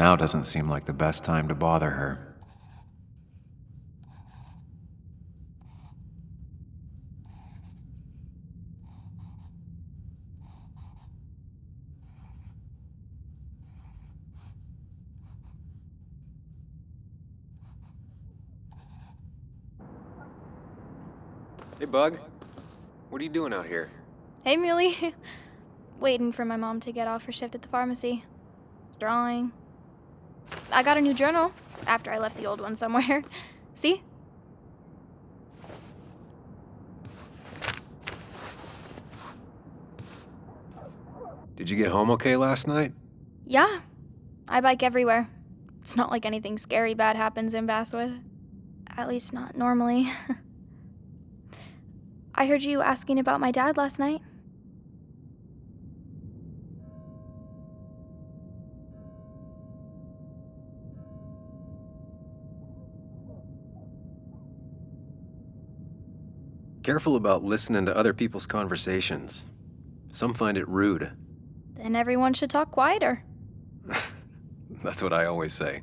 Now doesn't seem like the best time to bother her. Hey, Bug. What are you doing out here? Hey, Muley. Waiting for my mom to get off her shift at the pharmacy. Drawing. I got a new journal after I left the old one somewhere. See? Did you get home okay last night? Yeah. I bike everywhere. It's not like anything scary bad happens in Basswood. At least not normally. I heard you asking about my dad last night. Careful about listening to other people's conversations. Some find it rude. Then everyone should talk quieter. That's what I always say.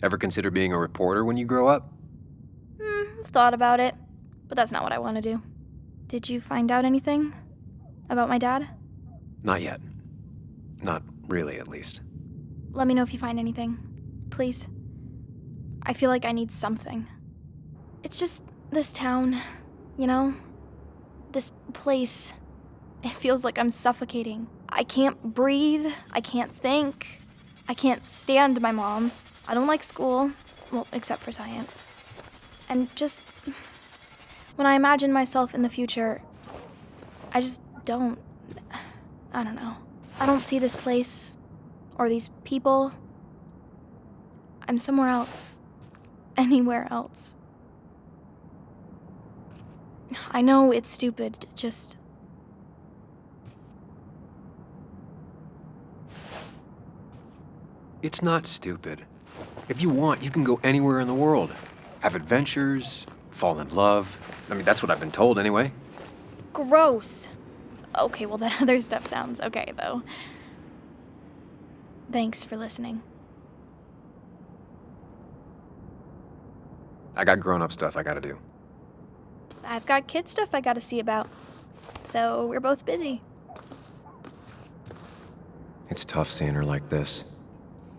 Ever consider being a reporter when you grow up? Thought about it, but that's not what I want to do. Did you find out anything about my dad? Not yet. Not really, at least. Let me know if you find anything. Please. I feel like I need something. It's just this town, you know? This place. It feels like I'm suffocating. I can't breathe. I can't think. I can't stand my mom. I don't like school. Well, except for science. And just when I imagine myself in the future, I just don't. I don't know. I don't see this place or these people. I'm somewhere else. Anywhere else. I know it's stupid, just. It's not stupid. If you want, you can go anywhere in the world. Have adventures, fall in love. I mean, that's what I've been told anyway. Gross. Okay, well, that other stuff sounds okay, though. Thanks for listening. I got grown-up stuff I gotta do. I've got kid stuff I gotta see about. So we're both busy. It's tough seeing her like this.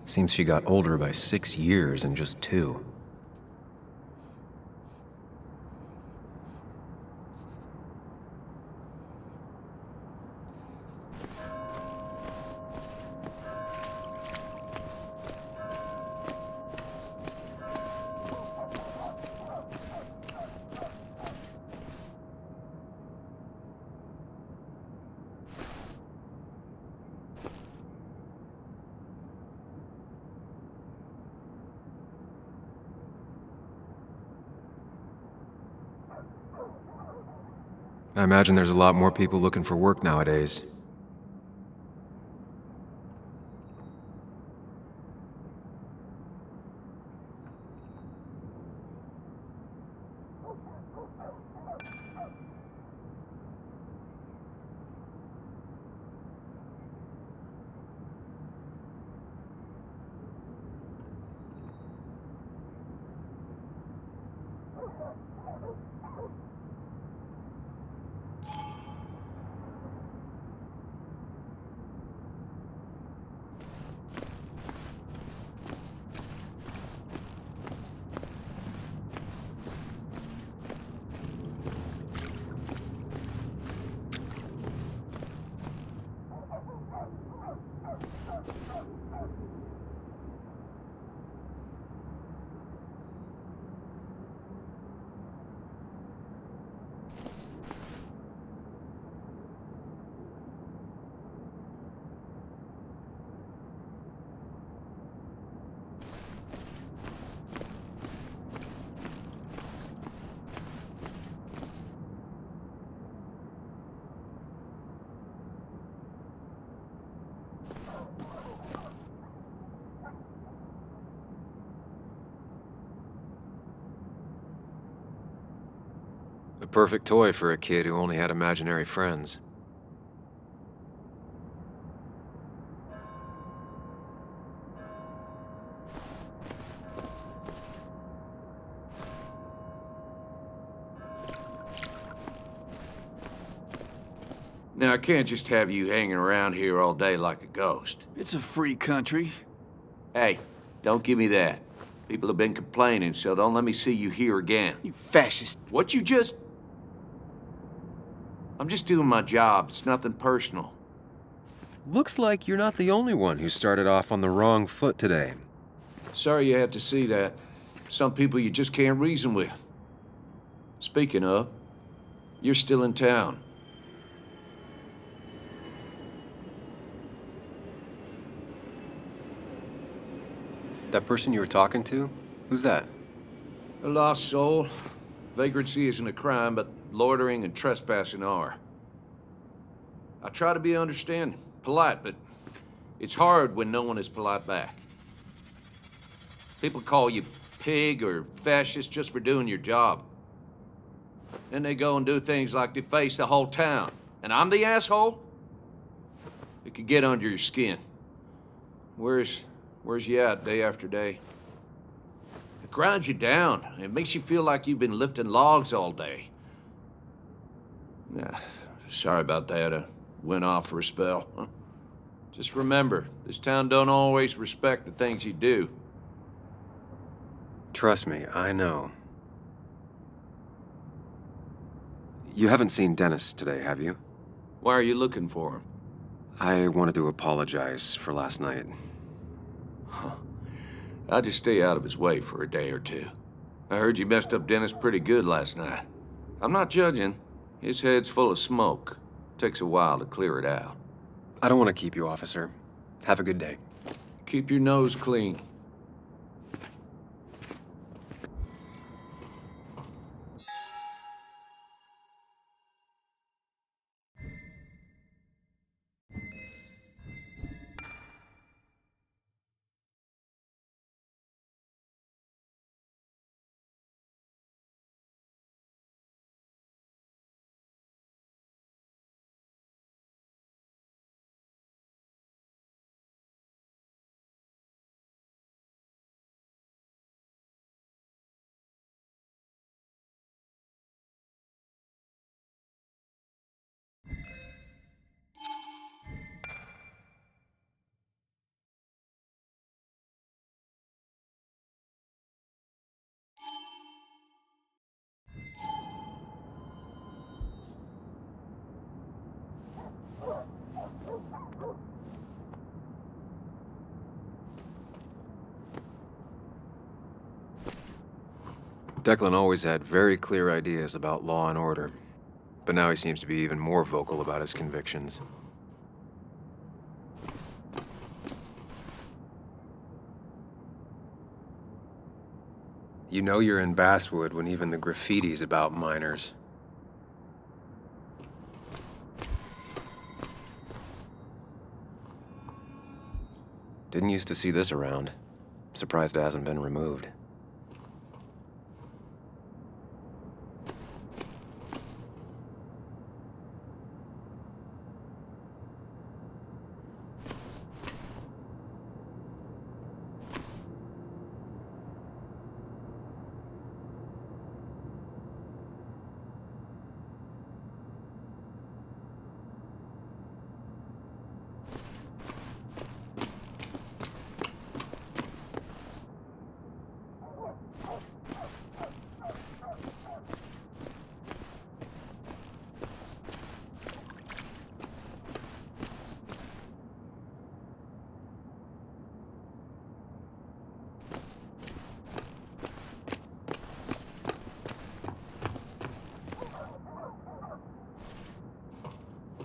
Seems she got older by 6 years in just 2. I imagine there's a lot more people looking for work nowadays. The perfect toy for a kid who only had imaginary friends. Now, I can't just have you hanging around here all day like a ghost. It's a free country. Hey, don't give me that. People have been complaining, so don't let me see you here again. You fascist. What you just... I'm just doing my job. It's nothing personal. Looks like you're not the only one who started off on the wrong foot today. Sorry you had to see that. Some people you just can't reason with. Speaking of, you're still in town. That person you were talking to? Who's that? A lost soul. Vagrancy isn't a crime, but loitering and trespassing are. I try to be understanding, polite, but it's hard when no one is polite back. People call you pig or fascist just for doing your job. Then they go and do things like deface the whole town. And I'm the asshole? It could get under your skin. Where's you at day after day? It grinds you down. It makes you feel like you've been lifting logs all day. Nah, sorry about that. I went off for a spell. Just remember, this town don't always respect the things you do. Trust me, I know. You haven't seen Dennis today, have you? Why are you looking for him? I wanted to apologize for last night. I'll just stay out of his way for a day or two. I heard you messed up Dennis pretty good last night. I'm not judging. His head's full of smoke. Takes a while to clear it out. I don't want to keep you, officer. Have a good day. Keep your nose clean. Declan always had very clear ideas about law and order, but now he seems to be even more vocal about his convictions. You know you're in Basswood when even the graffiti's about minors. Didn't used to see this around. Surprised it hasn't been removed.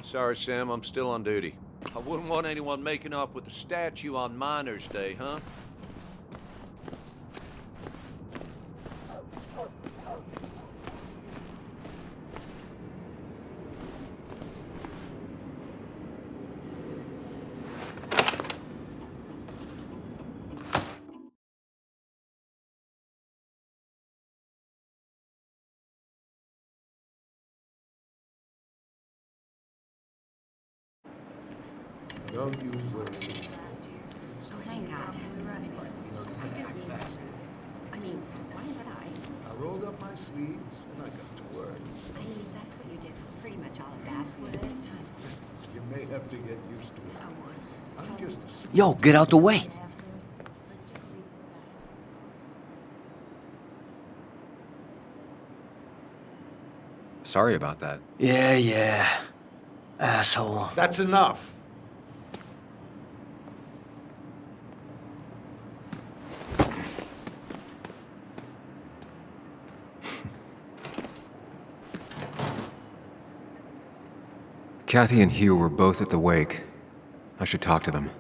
Sorry, Sam, I'm still on duty. I wouldn't want anyone making off with a statue on Miners' Day, huh? Love you will. Oh, thank God. I mean, why would I? I rolled up my sleeves, and I got to work. I mean, that's what you did for pretty much all of basketball. You may have to get used to it. I was. I'm just a Yo, get out the way. Let's just leave it at Sorry about that. Yeah. Asshole. That's enough. Kathy and Hugh were both at the wake. I should talk to them.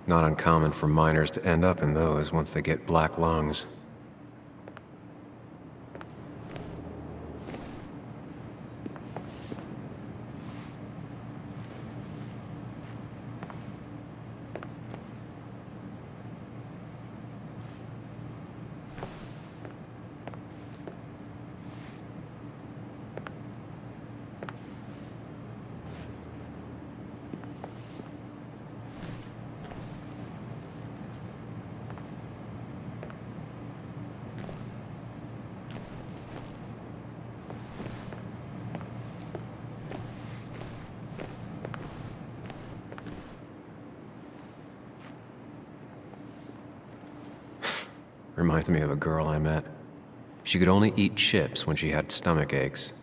Not uncommon for miners to end up in those once they get black lungs. Reminds me of a girl I met. She could only eat chips when she had stomach aches.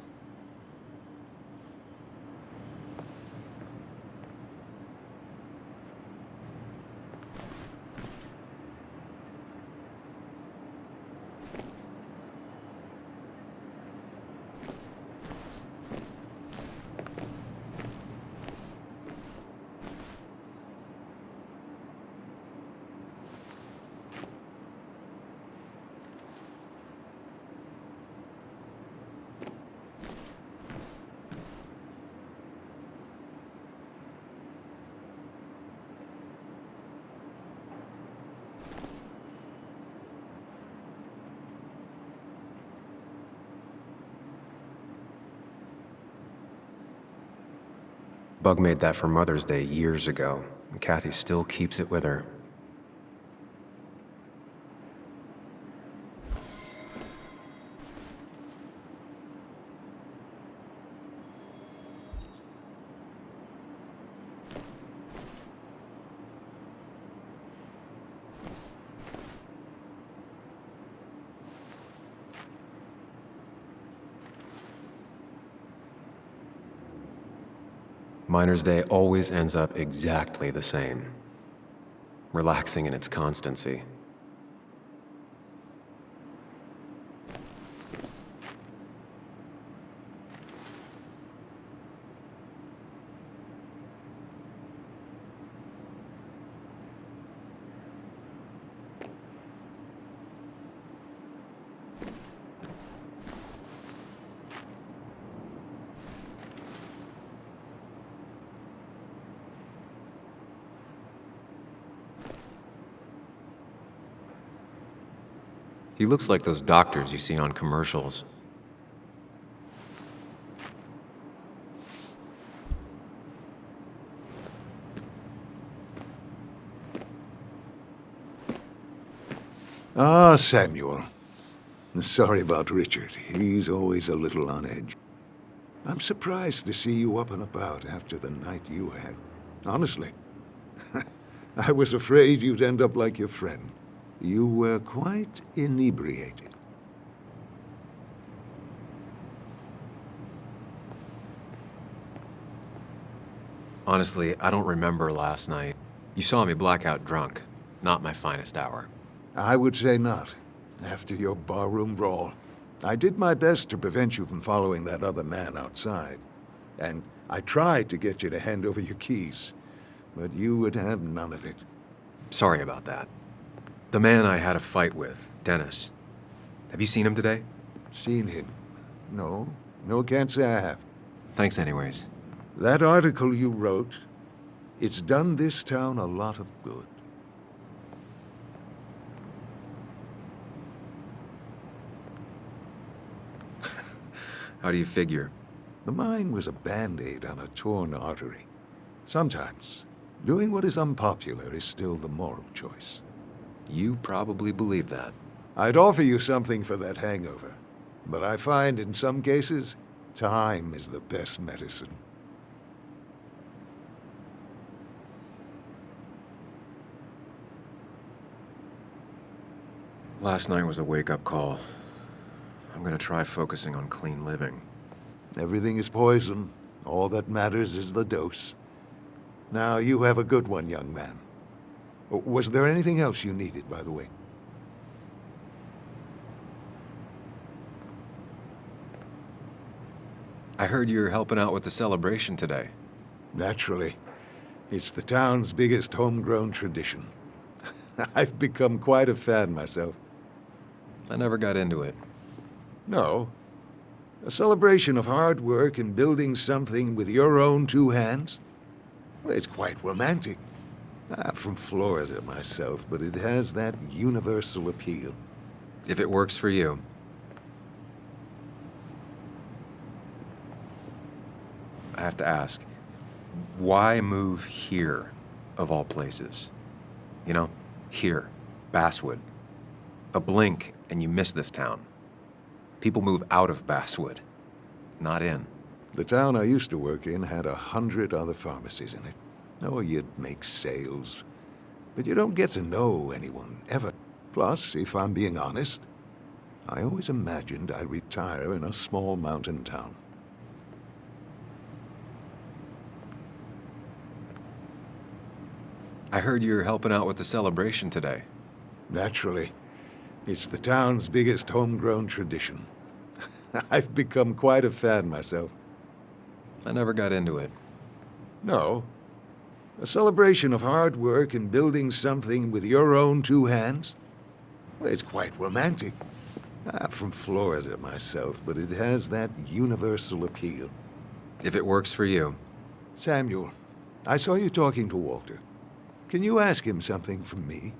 Bug made that for Mother's Day years ago, and Kathy still keeps it with her. Miner's Day always ends up exactly the same, relaxing in its constancy. He looks like those doctors you see on commercials. Ah, Samuel. Sorry about Richard. He's always a little on edge. I'm surprised to see you up and about after the night you had. Honestly. I was afraid you'd end up like your friend. You were quite inebriated. Honestly, I don't remember last night. You saw me blackout drunk. Not my finest hour. I would say not, after your barroom brawl. I did my best to prevent you from following that other man outside. And I tried to get you to hand over your keys, but you would have none of it. Sorry about that. The man I had a fight with, Dennis. Have you seen him today? Seen him? No. No, can't say I have. Thanks anyways. That article you wrote, it's done this town a lot of good. How do you figure? The mine was a band-aid on a torn artery. Sometimes, doing what is unpopular is still the moral choice. You probably believe that. I'd offer you something for that hangover, but I find in some cases, time is the best medicine. Last night was a wake-up call. I'm gonna try focusing on clean living. Everything is poison. All that matters is the dose. Now, you have a good one, young man. Was there anything else you needed, by the way? I heard you're helping out with the celebration today. Naturally. It's the town's biggest homegrown tradition. I've become quite a fan myself. I never got into it. No. A celebration of hard work and building something with your own two hands? Well, it's quite romantic. I'm from Florida myself, but it has that universal appeal. If it works for you. I have to ask, why move here, of all places? You know, here, Basswood. A blink and you miss this town. People move out of Basswood, not in. The town I used to work in had 100 other pharmacies in it. Oh, you'd make sales, but you don't get to know anyone, ever. Plus, if I'm being honest, I always imagined I'd retire in a small mountain town. I heard you're helping out with the celebration today. Naturally. It's the town's biggest homegrown tradition. I've become quite a fan myself. I never got into it. No. A celebration of hard work and building something with your own two hands? Well, it's quite romantic. I'm from Florida myself, but it has that universal appeal. If it works for you. Samuel, I saw you talking to Walter. Can you ask him something from me?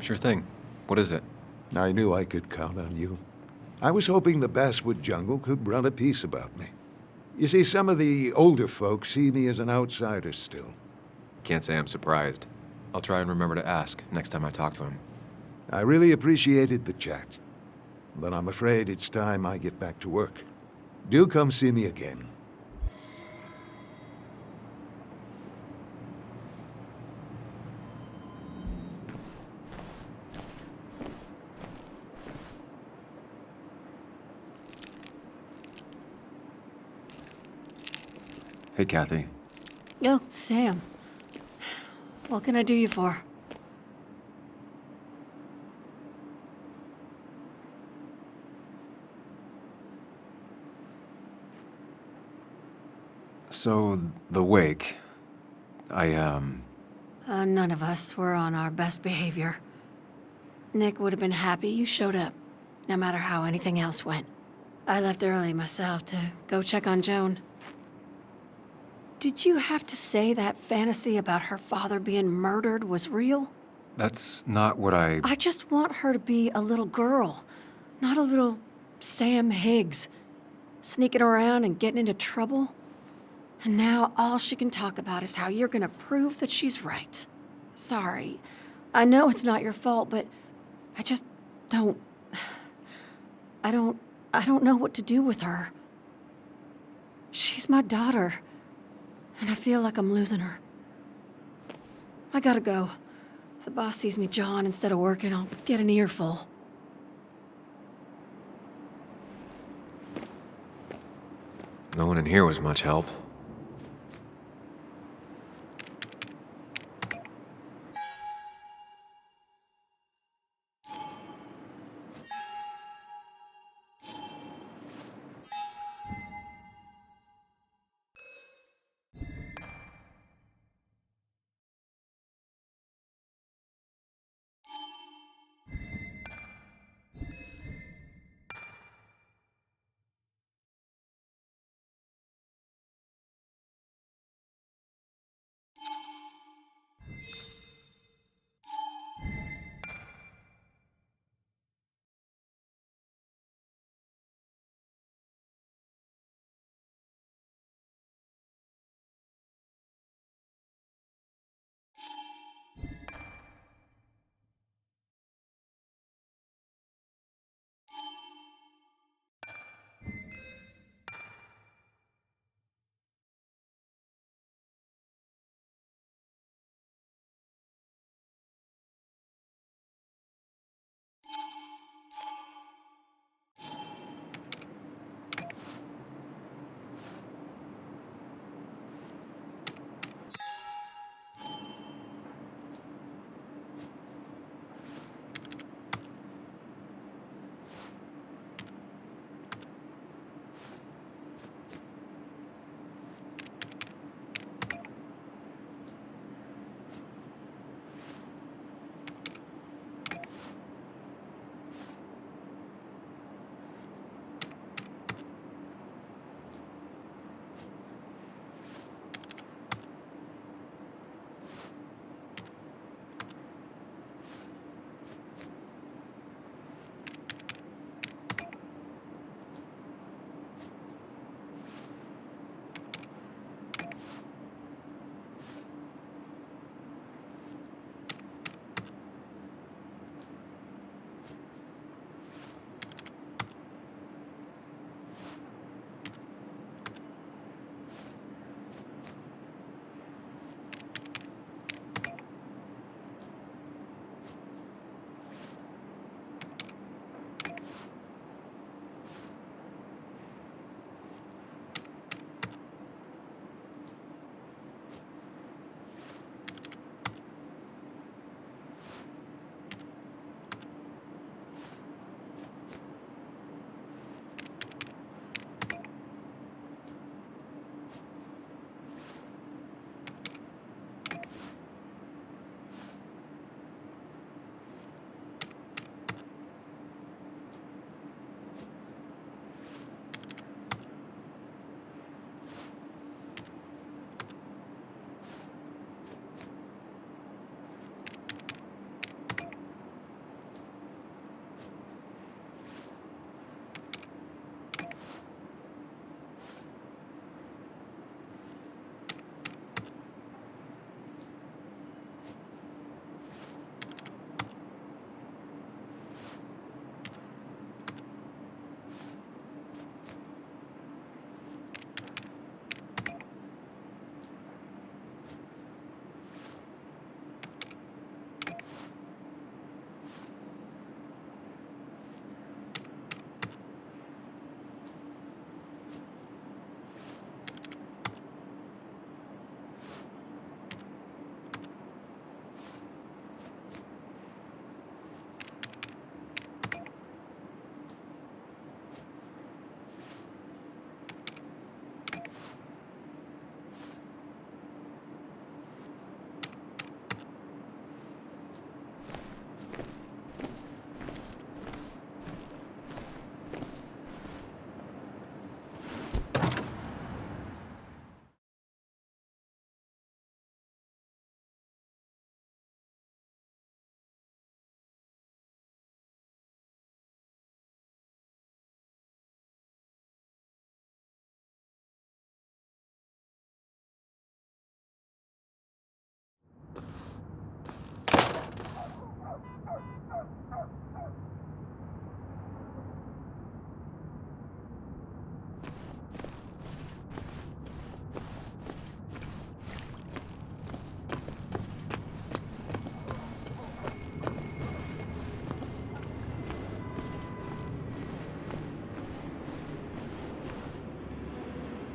Sure thing. What is it? I knew I could count on you. I was hoping the Basswood Jungle could run a piece about me. You see, some of the older folks see me as an outsider still. Can't say I'm surprised. I'll try and remember to ask next time I talk to him. I really appreciated the chat, but I'm afraid it's time I get back to work. Do come see me again. Hey, Kathy. Oh, Sam. What can I do you for? So, the wake. None of us were on our best behavior. Nick would have been happy you showed up, no matter how anything else went. I left early myself to go check on Joan. Did you have to say that fantasy about her father being murdered was real? That's not what I... I just want her to be a little girl, not a little Sam Higgs, sneaking around and getting into trouble. And now all she can talk about is how you're gonna prove that she's right. Sorry. I know it's not your fault, but I just don't... I don't know what to do with her. She's my daughter, and I feel like I'm losing her. I gotta go. If the boss sees me jawing instead of working, I'll get an earful. No one in here was much help.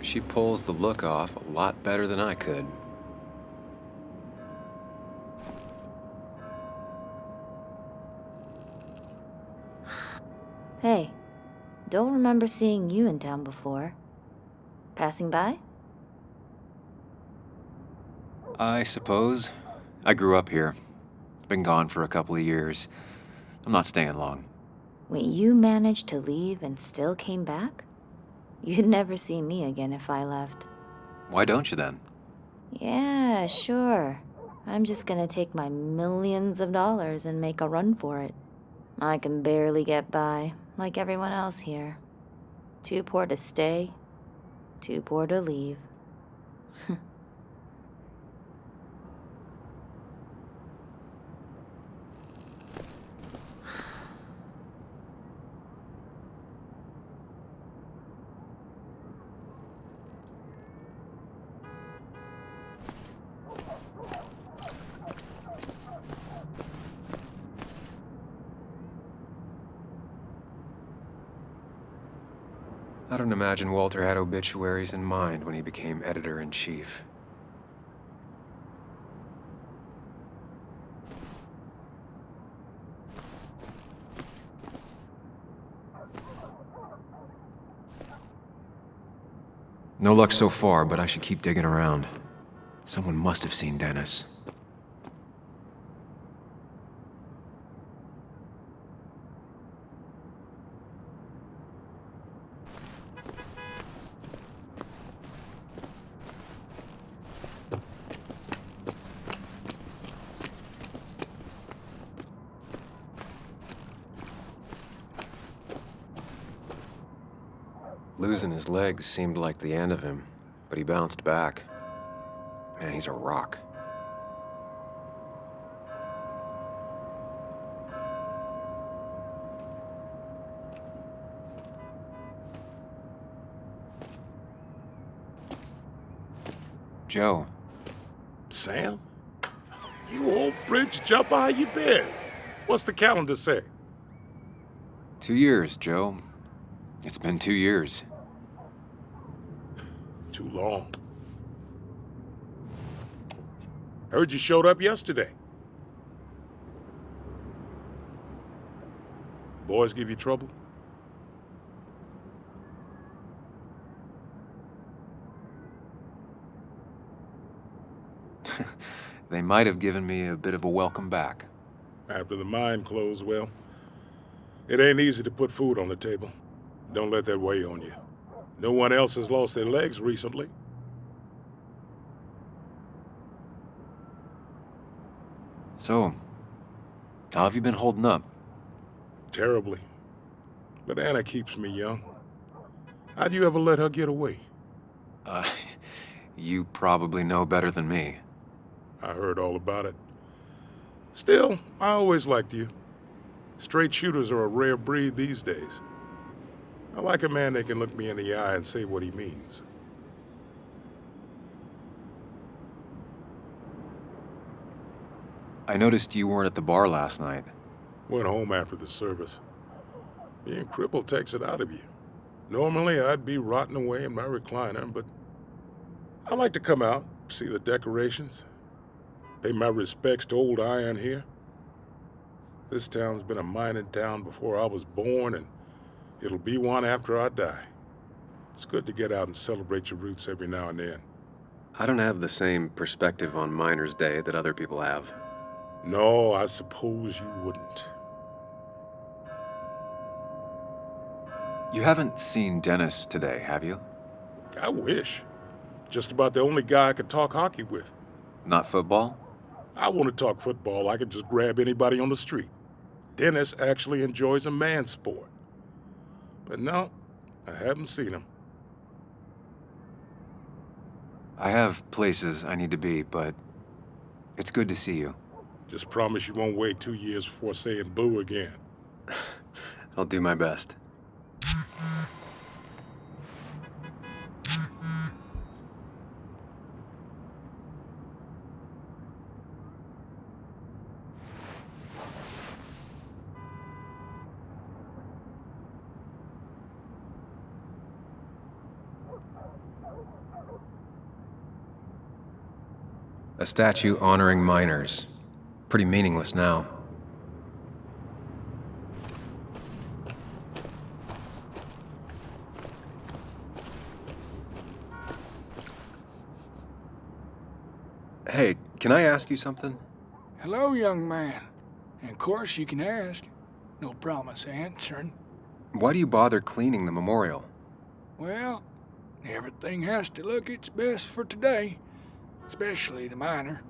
She pulls the look off a lot better than I could. Hey, don't remember seeing you in town before. Passing by? I suppose. I grew up here. Been gone for a couple of years. I'm not staying long. Wait, you managed to leave and still came back? You'd never see me again if I left. Why don't you then? Yeah, sure. I'm just gonna take my millions of dollars and make a run for it. I can barely get by, like everyone else here. Too poor to stay, too poor to leave. I don't imagine Walter had obituaries in mind when he became editor-in-chief. No luck so far, but I should keep digging around. Someone must have seen Dennis. Losing his legs seemed like the end of him, but he bounced back. Man, he's a rock. Joe, Sam? You old bridge jumper, how you been? What's the calendar say? 2 years, Joe. It's been 2 years. Too long. Heard you showed up yesterday. Boys give you trouble? They might have given me a bit of a welcome back. After the mine closed, well, it ain't easy to put food on the table. Don't let that weigh on you. No one else has lost their legs recently. So, how have you been holding up? Terribly. But Anna keeps me young. How'd you ever let her get away? Uh, you probably know better than me. I heard all about it. Still, I always liked you. Straight shooters are a rare breed these days. I like a man that can look me in the eye and say what he means. I noticed you weren't at the bar last night. Went home after the service. Being crippled takes it out of you. Normally, I'd be rotting away in my recliner, but I like to come out, see the decorations, pay my respects to old Iron here. This town's been a mining town before I was born, and it'll be one after I die. It's good to get out and celebrate your roots every now and then. I don't have the same perspective on Miners' Day that other people have. No, I suppose you wouldn't. You haven't seen Dennis today, have you? I wish. Just about the only guy I could talk hockey with. Not football? I want to talk football. I could just grab anybody on the street. Dennis actually enjoys a man's sport. But no, I haven't seen him. I have places I need to be, but it's good to see you. Just promise you won't wait 2 years before saying boo again. I'll do my best. A statue honoring miners. Pretty meaningless now. Hey, can I ask you something? Hello, young man. And of course you can ask. No promise answering. Why do you bother cleaning the memorial? Well, everything has to look its best for today. Especially the miner.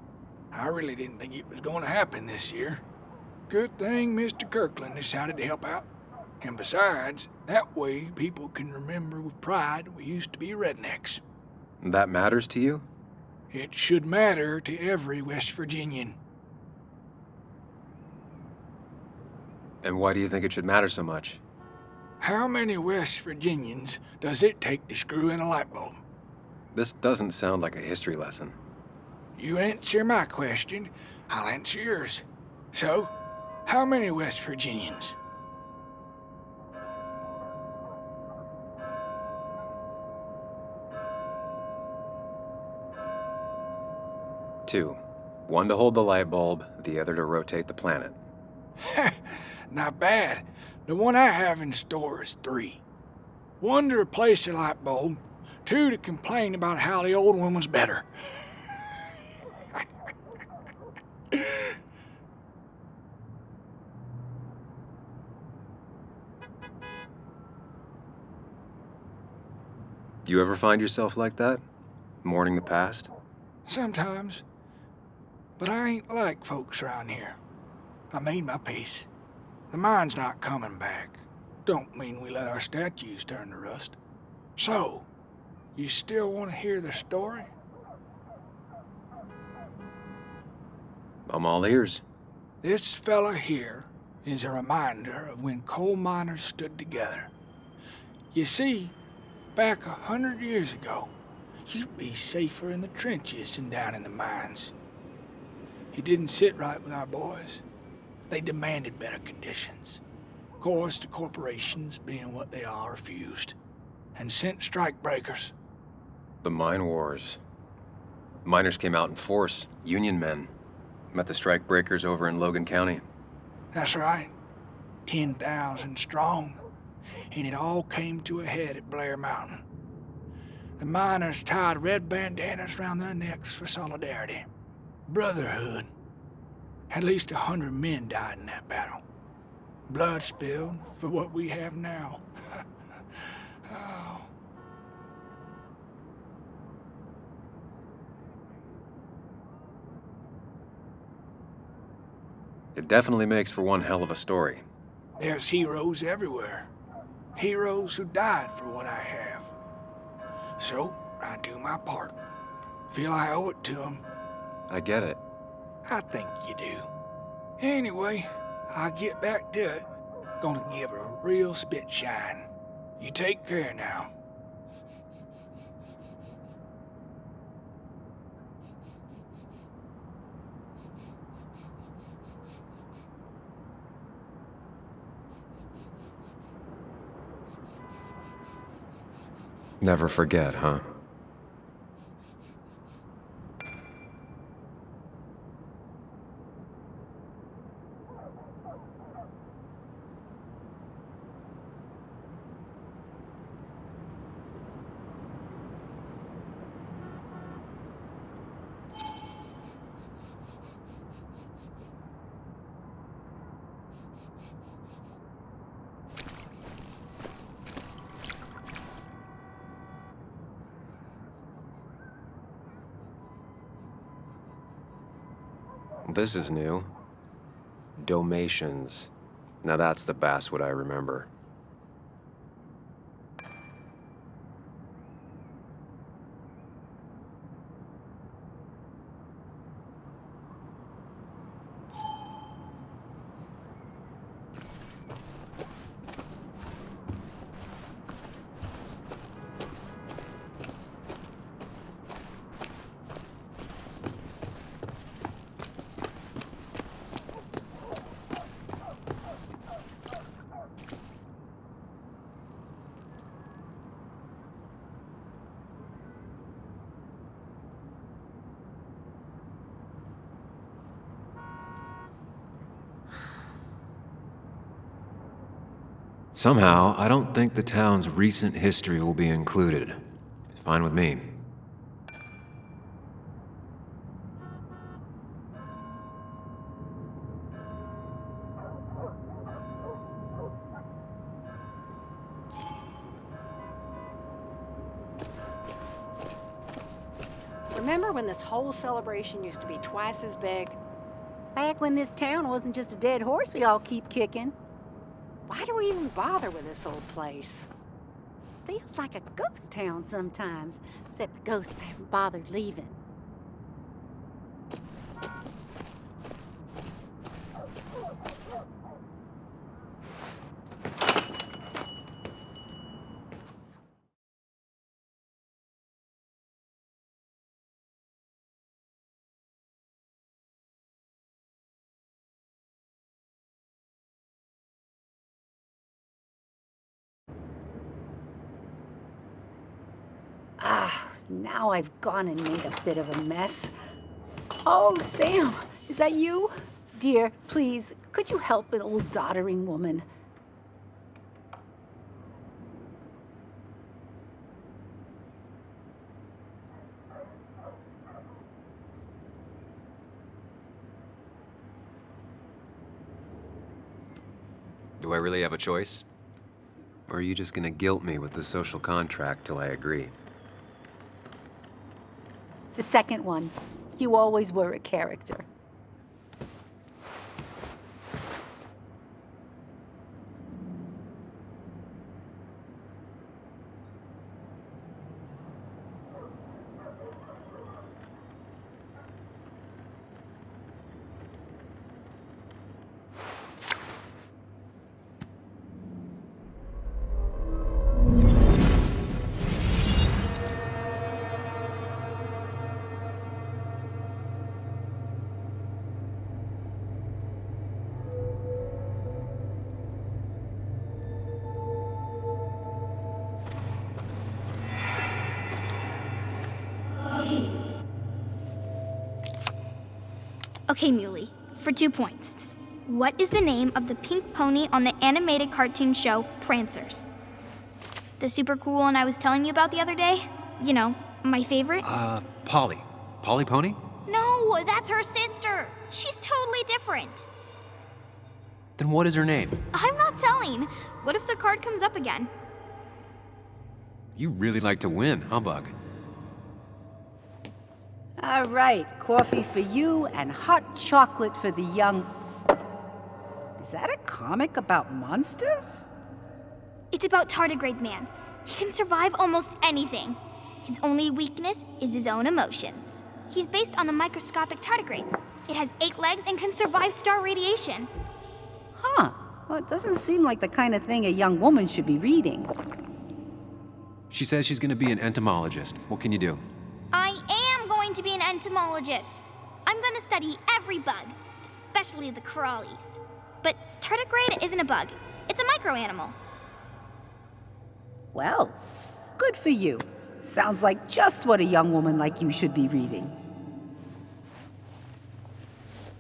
I really didn't think it was going to happen this year. Good thing Mr. Kirkland decided to help out. And besides, that way people can remember with pride we used to be rednecks. That matters to you? It should matter to every West Virginian. And why do you think it should matter so much? How many West Virginians does it take to screw in a light bulb? This doesn't sound like a history lesson. You answer my question, I'll answer yours. So, how many West Virginians? Two. One to hold the light bulb, the other to rotate the planet. Not bad. The one I have in store is 3. 1 to replace the light bulb, 2 to complain about how the old one was better. Do you ever find yourself like that? Mourning the past? Sometimes. But I ain't like folks around here. I made my peace. The mine's not coming back. Don't mean we let our statues turn to rust. So, you still want to hear the story? I'm all ears. This fella here is a reminder of when coal miners stood together. You see, back 100 years ago, you'd be safer in the trenches than down in the mines. It didn't sit right with our boys. They demanded better conditions. Of course, the corporations, being what they are, refused, and sent strikebreakers. The mine wars. Miners came out in force, Union men. Met the strikebreakers over in Logan County. That's right. 10,000 strong. And it all came to a head at Blair Mountain. The miners tied red bandanas around their necks for solidarity. Brotherhood. At least 100 men died in that battle. Blood spilled for what we have now. Oh. It definitely makes for one hell of a story. There's heroes everywhere. Heroes who died for what I have. So, I do my part. Feel I owe it to them. I get it. I think you do. Anyway, I'll get back to it. Gonna give her a real spit shine. You take care now. Never forget, huh? This is new. Domations. Now that's the basswood I remember. Somehow, I don't think the town's recent history will be included. It's fine with me. Remember when this whole celebration used to be twice as big? Back when this town wasn't just a dead horse we all keep kicking. Why do we even bother with this old place? Feels like a ghost town sometimes, except the ghosts haven't bothered leaving. Now I've gone and made a bit of a mess. Oh, Sam, is that you? Dear, please, could you help an old doddering woman? Do I really have a choice? Or are you just gonna guilt me with the social contract till I agree? The second one. You always were a character. Okay, Muley, for 2 points. What is the name of the pink pony on the animated cartoon show Prancers? The super cool one I was telling you about the other day? You know, my favorite? Polly. Polly Pony? No, that's her sister. She's totally different. Then what is her name? I'm not telling. What if the card comes up again? You really like to win, huh, Bug? All right, coffee for you and hot chocolate for the young... Is that a comic about monsters? It's about Tardigrade Man. He can survive almost anything. His only weakness is his own emotions. He's based on the microscopic tardigrades. It has 8 legs and can survive star radiation. Huh. Well, it doesn't seem like the kind of thing a young woman should be reading. She says she's gonna be an entomologist. What can you do? I am going to be an entomologist. I'm going to study every bug, especially the crawlies. But tardigrade isn't a bug. It's a microanimal. Well, good for you. Sounds like just what a young woman like you should be reading.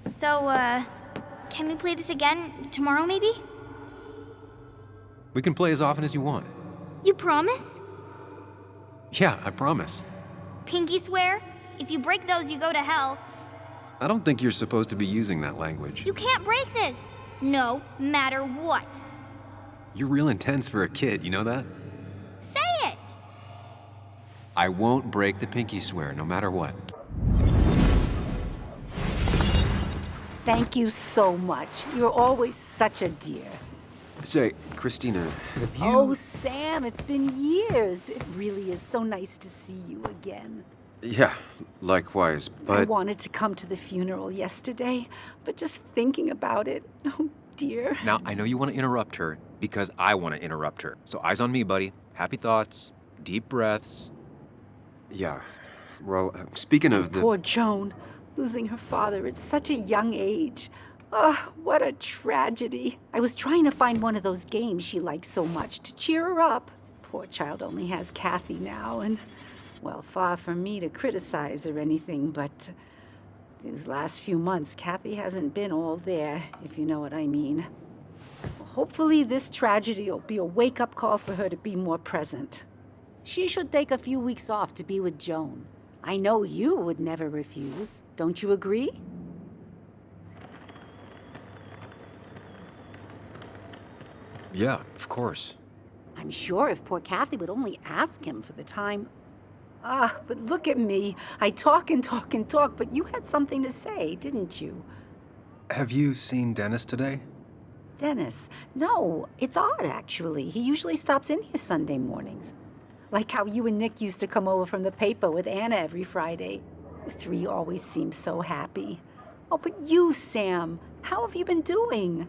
So, can we play this again tomorrow, maybe? We can play as often as you want. You promise? Yeah, I promise. Pinky swear? If you break those, you go to hell. I don't think you're supposed to be using that language. You can't break this. No matter what. You're real intense for a kid, you know that? Say it! I won't break the pinky swear, no matter what. Thank you so much. You're always such a dear. Say, Christina, have you... Oh, Sam, it's been years. It really is so nice to see you again. Yeah, likewise, but... I wanted to come to the funeral yesterday, but just thinking about it, oh dear. Now, I know you want to interrupt her because I want to interrupt her. So eyes on me, buddy. Happy thoughts, deep breaths. Yeah, well, speaking of the... Poor Joan, losing her father at such a young age. Oh, what a tragedy. I was trying to find one of those games she likes so much to cheer her up. Poor child only has Kathy now, and, well, far from me to criticize or anything, but these last few months, Kathy hasn't been all there, if you know what I mean. hopefully this tragedy will be a wake-up call for her to be more present. She should take a few weeks off to be with Joan. I know you would never refuse. Don't you agree? Yeah, of course. I'm sure if poor Kathy would only ask him for the time. Ah, but look at me. I talk and talk and talk, but you had something to say, didn't you? Have you seen Dennis today? Dennis? No, it's odd, actually. He usually stops in here Sunday mornings. Like how you and Nick used to come over from the paper with Anna every Friday. The three always seem so happy. Oh, but you, Sam, how have you been doing?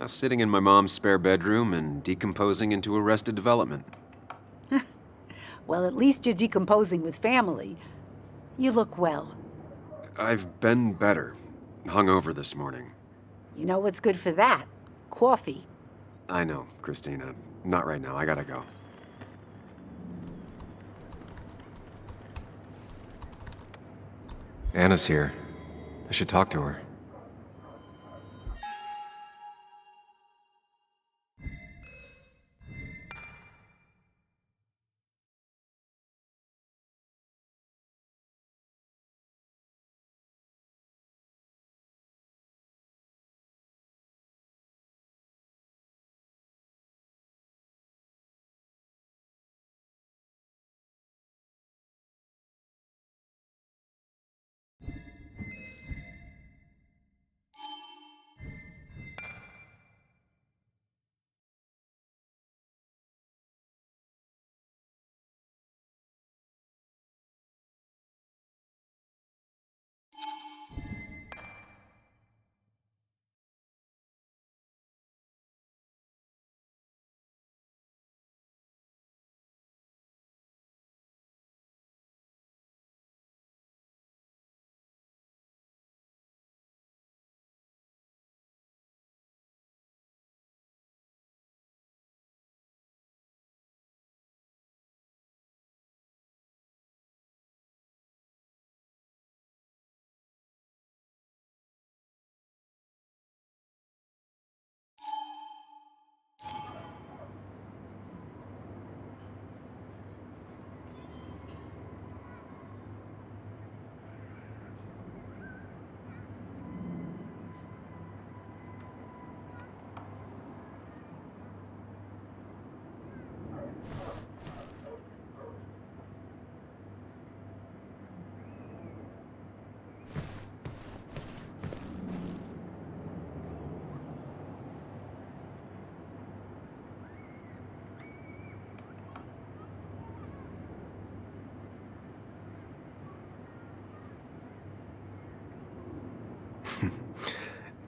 Sitting in my mom's spare bedroom and decomposing into Arrested Development. Well, at least you're decomposing with family. You look well. I've been better. Hungover this morning. You know what's good for that? Coffee. I know, Christina. Not right now. I gotta go. Anna's here. I should talk to her.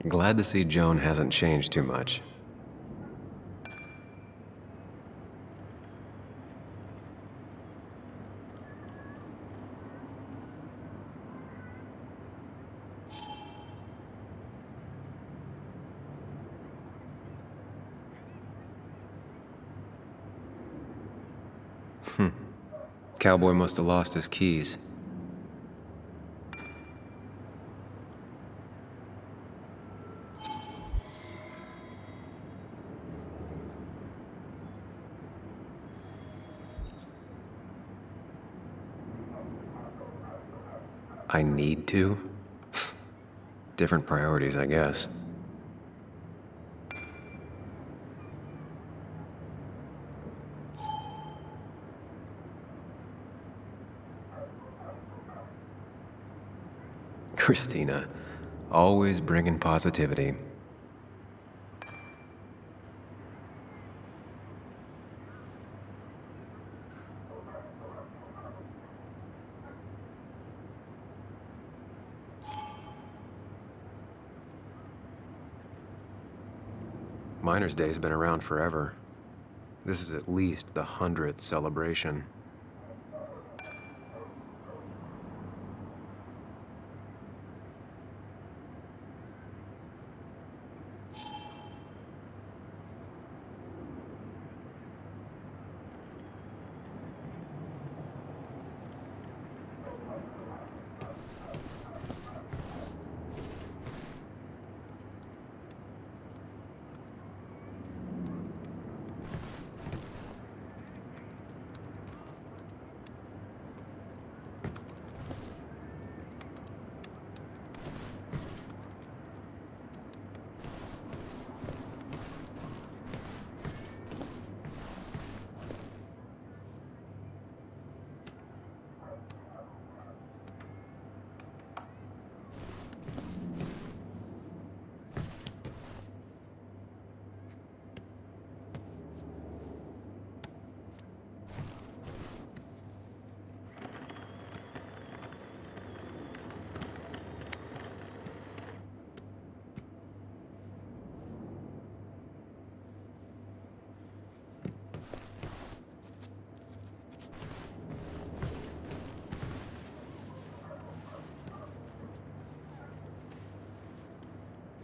Glad to see Joan hasn't changed too much. Cowboy must have lost his keys. I need to? Different priorities, I guess. Christina, always bringing positivity. Miner's Day's been around forever. This is at least the 100th celebration.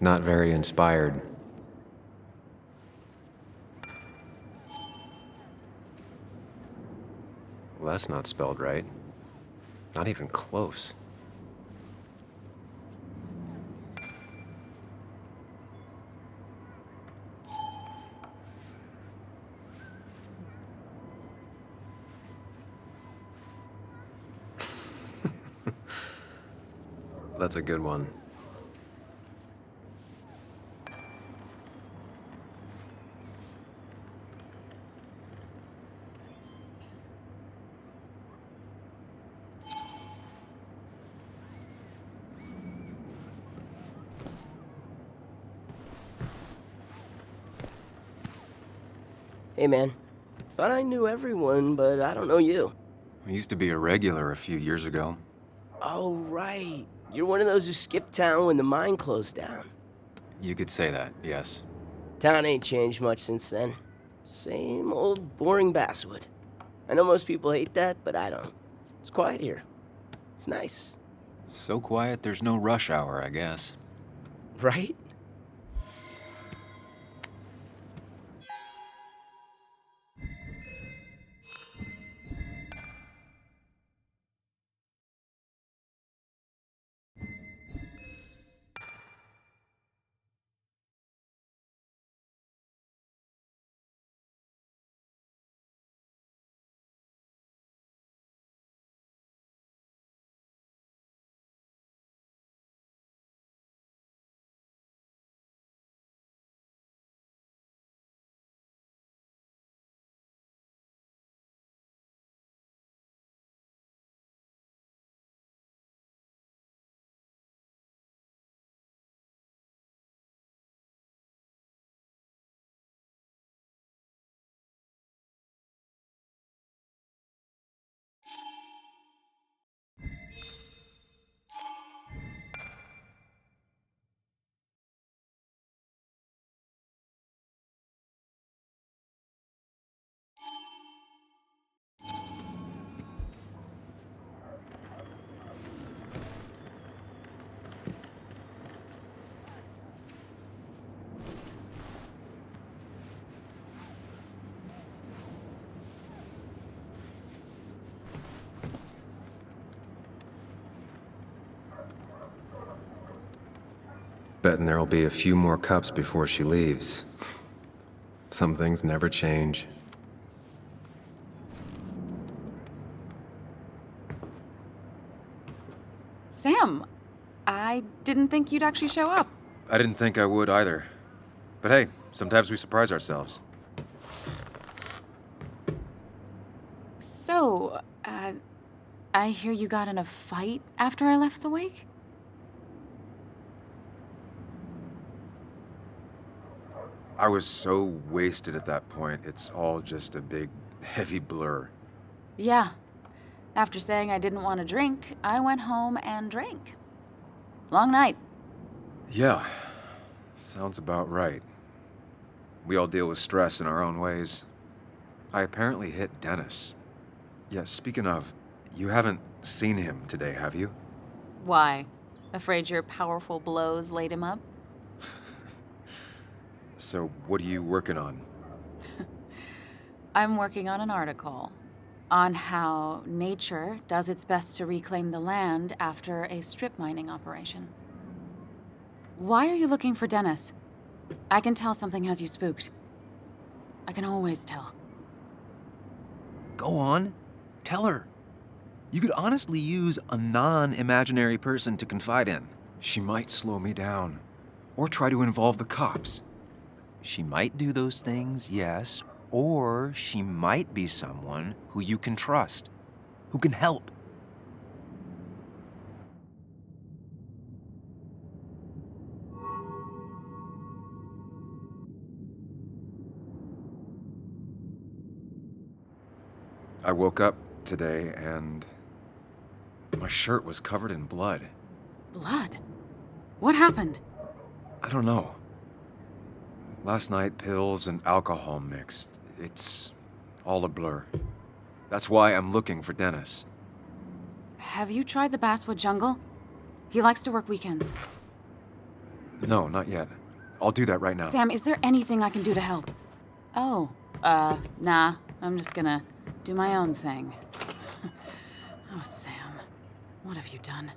Not very inspired. Well, that's not spelled right. Not even close. That's a good one. Hey, man. Thought I knew everyone, but I don't know you. I used to be a regular a few years ago. Oh, right. You're one of those who skipped town when the mine closed down. You could say that, yes. Town ain't changed much since then. Same old boring Basswood. I know most people hate that, but I don't. It's quiet here. It's nice. So quiet, there's no rush hour, I guess. Right? Betting there'll be a few more cups before she leaves. Some things never change. Sam, I didn't think you'd actually show up. I didn't think I would either. But hey, sometimes we surprise ourselves. So, I hear you got in a fight after I left the wake? I was so wasted at that point, it's all just a big, heavy blur. Yeah. After saying I didn't want to drink, I went home and drank. Long night. Yeah, sounds about right. We all deal with stress in our own ways. I apparently hit Dennis. Yeah, speaking of, you haven't seen him today, have you? Why? Afraid your powerful blows laid him up? So, what are you working on? I'm working on an article on how nature does its best to reclaim the land after a strip mining operation. Why are you looking for Dennis? I can tell something has you spooked. I can always tell. Go on. Tell her. You could honestly use a non-imaginary person to confide in. She might slow me down. Or try to involve the cops. She might do those things, yes. Or she might be someone who you can trust. Who can help. I woke up today and my shirt was covered in blood. Blood? What happened? I don't know. Last night, pills and alcohol mixed. It's all a blur. That's why I'm looking for Dennis. Have you tried the Basswood Jungle? He likes to work weekends. No, not yet. I'll do that right now. Sam, is there anything I can do to help? Oh, nah. I'm just gonna do my own thing. Oh, Sam. What have you done?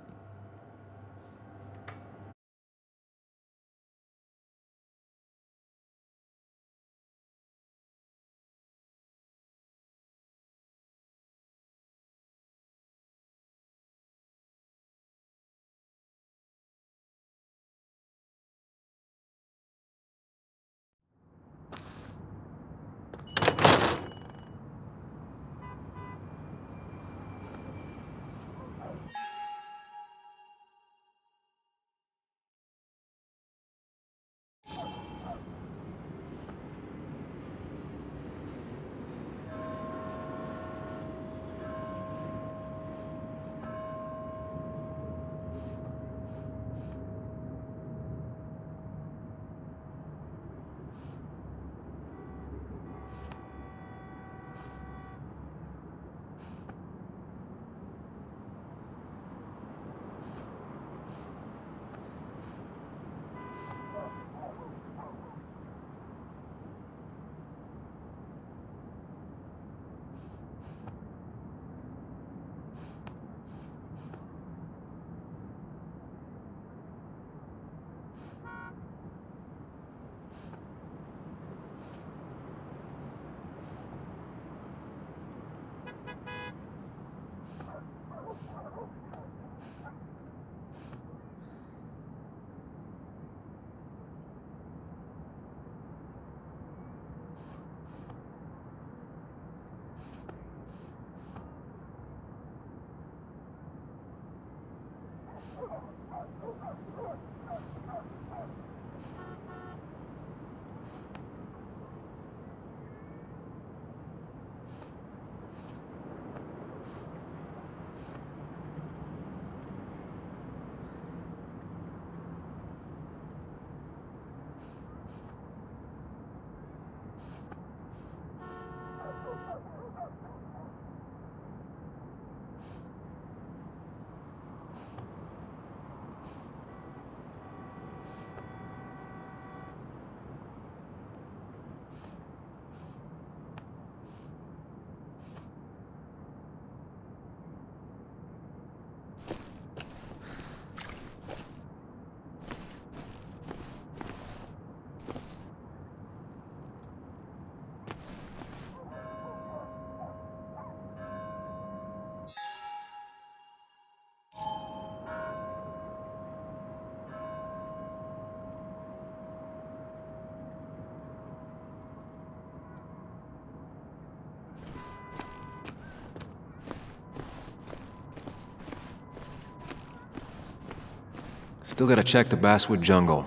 Still gotta check the Basswood Jungle.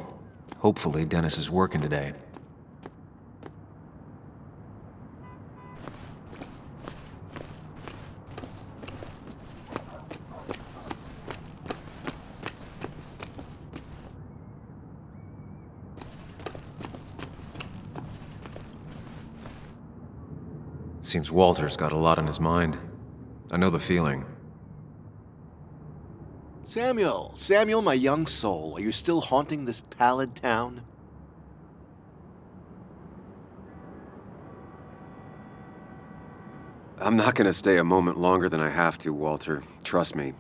Hopefully Dennis is working today. Seems Walter's got a lot on his mind. I know the feeling. Samuel, my young soul, are you still haunting this pallid town? I'm not gonna stay a moment longer than I have to, Walter. Trust me.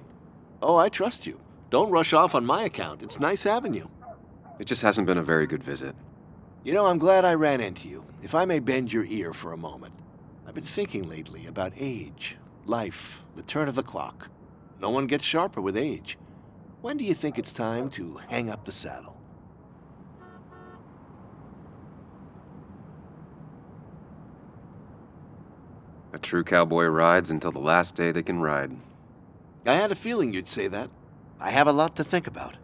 Oh, I trust you. Don't rush off on my account. It's nice having you. It just hasn't been a very good visit. You know, I'm glad I ran into you. If I may bend your ear for a moment. I've been thinking lately about age, life, the turn of the clock. No one gets sharper with age. When do you think it's time to hang up the saddle? A true cowboy rides until the last day they can ride. I had a feeling you'd say that. I have a lot to think about.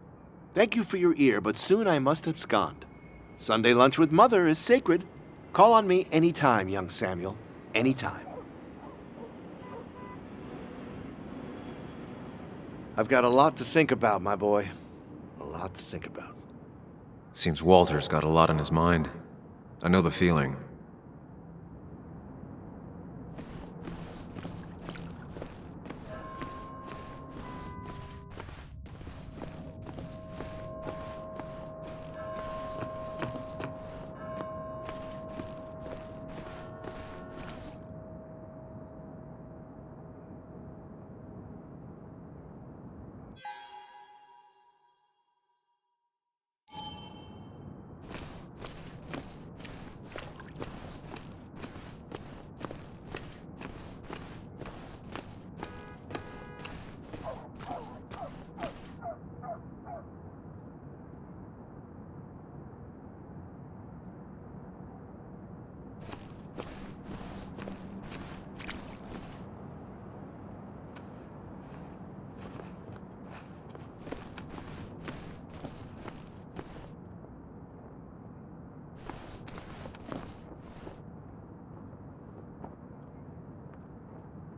Thank you for your ear, but soon I must abscond. Sunday lunch with Mother is sacred. Call on me anytime, young Samuel. Anytime. I've got a lot to think about, my boy. A lot to think about. Seems Walter's got a lot on his mind. I know the feeling.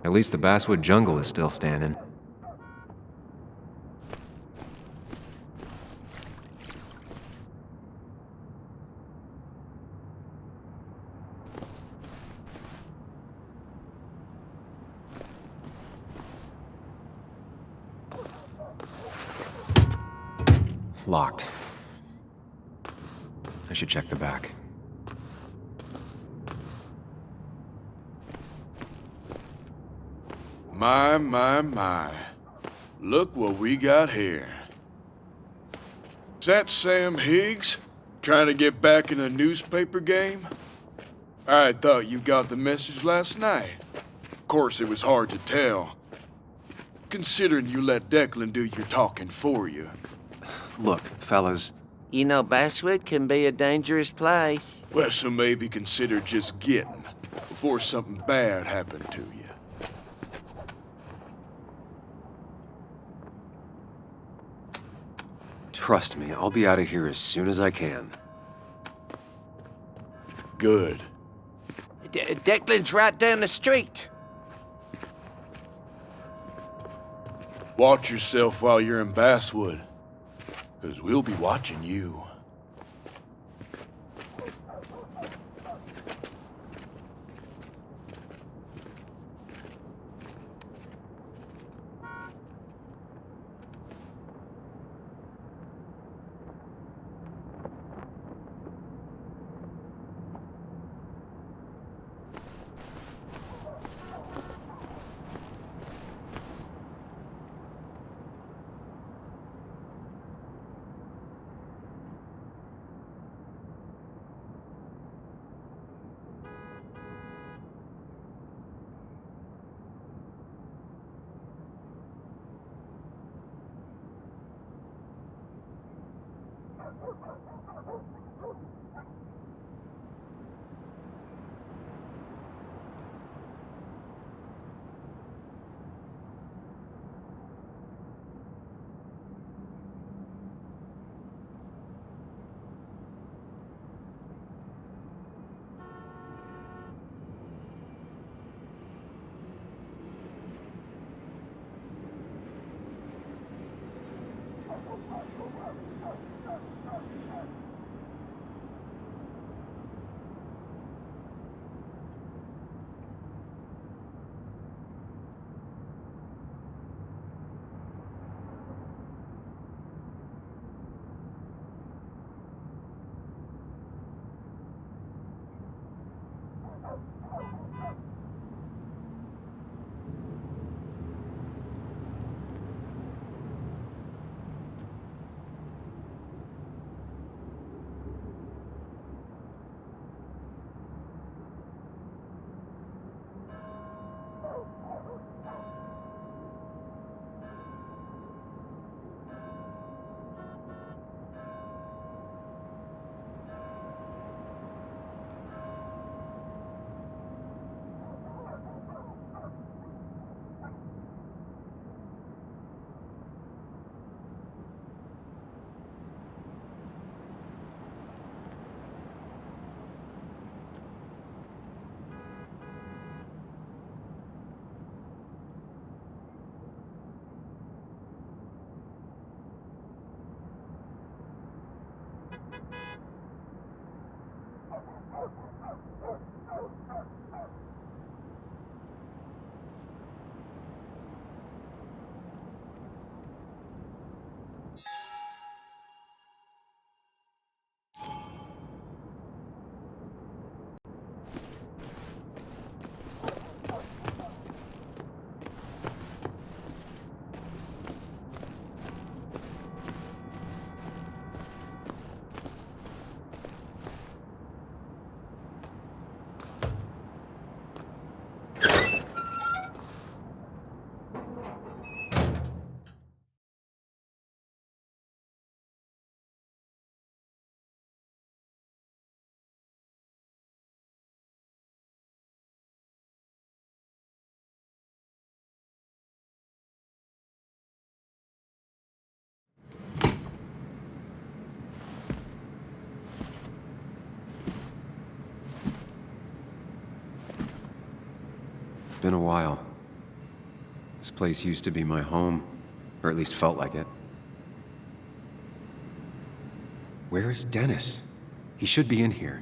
At least the Basswood Jungle is still standing. Locked. I should check the back. My. Look what we got here. Is that Sam Higgs? Trying to get back in the newspaper game? I thought you got the message last night. Of course, it was hard to tell, considering you let Declan do your talking for you. Look, fellas. You know, Basswood can be a dangerous place. Well, so maybe consider just getting before something bad happened to you. Trust me, I'll be out of here as soon as I can. Good. Declan's right down the street. Watch yourself while you're in Basswood, because we'll be watching you. Been a while. This place used to be my home, or at least felt like it. Where is Dennis? He should be in here.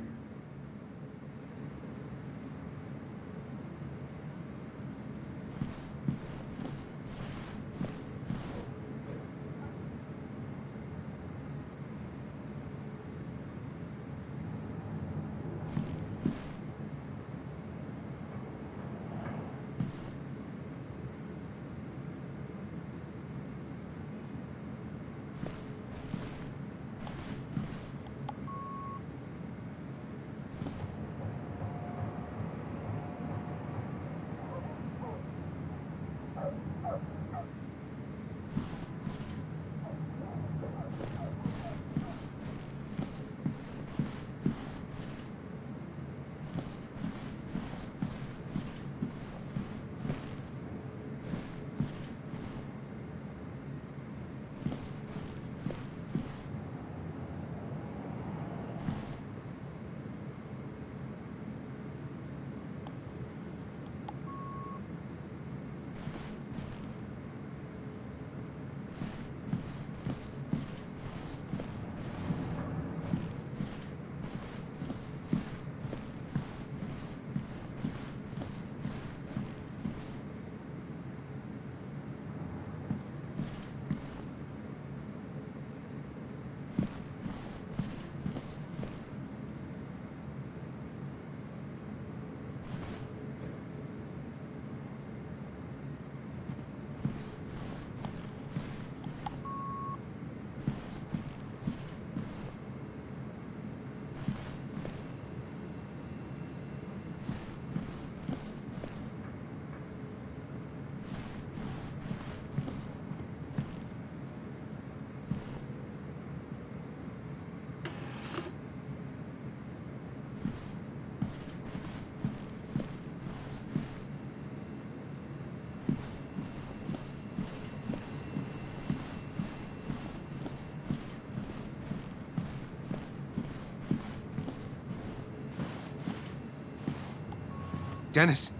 Dennis.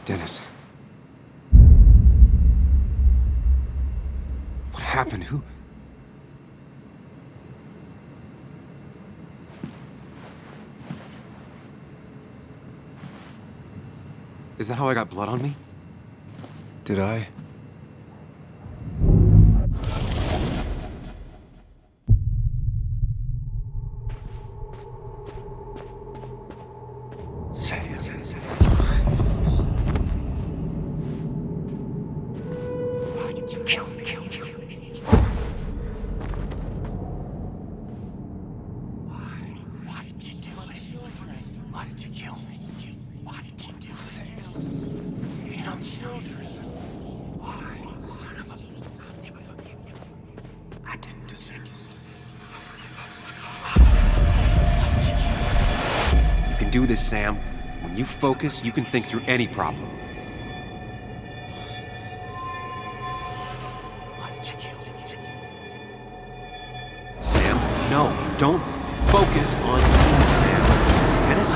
Dennis. What happened? Who? Is that how I got blood on me? Did I? Do this, Sam. When you focus, you can think through any problem. Sam, no, don't focus on you, Sam. Dennis,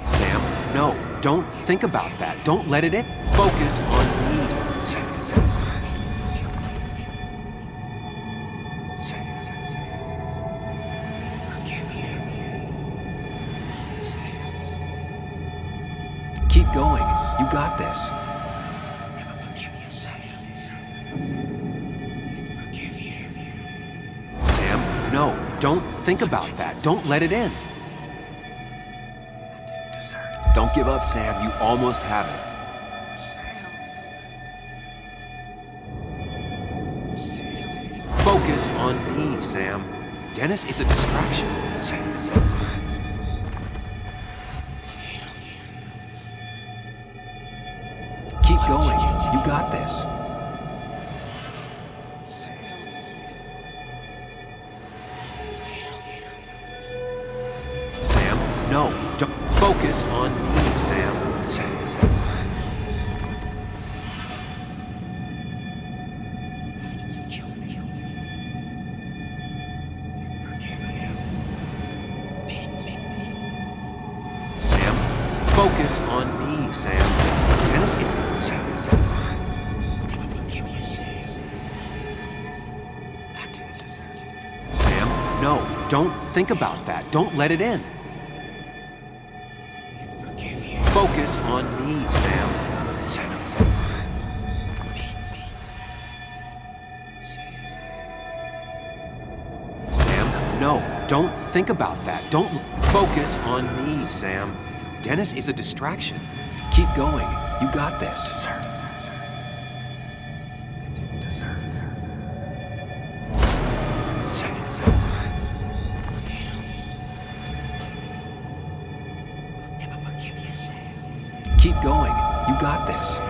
Sam, no, don't think about that. Don't let it in. Focus on me. Keep going. You got this. Sam, no. Don't think about that. Don't let it in. Don't give up, Sam. You almost have it. Focus on me, Sam. Dennis is a distraction. Keep going. You got this. Sam, no. Don't focus on me, Sam. Sam, focus on me, Sam. Dennis is... Sam, no. Don't think about that. Don't let it in. Focus on me, Sam. Sam, no. Don't think about that. Don't focus on me, Sam. Dennis is a distraction. Keep going. You got this. Keep going. You got this.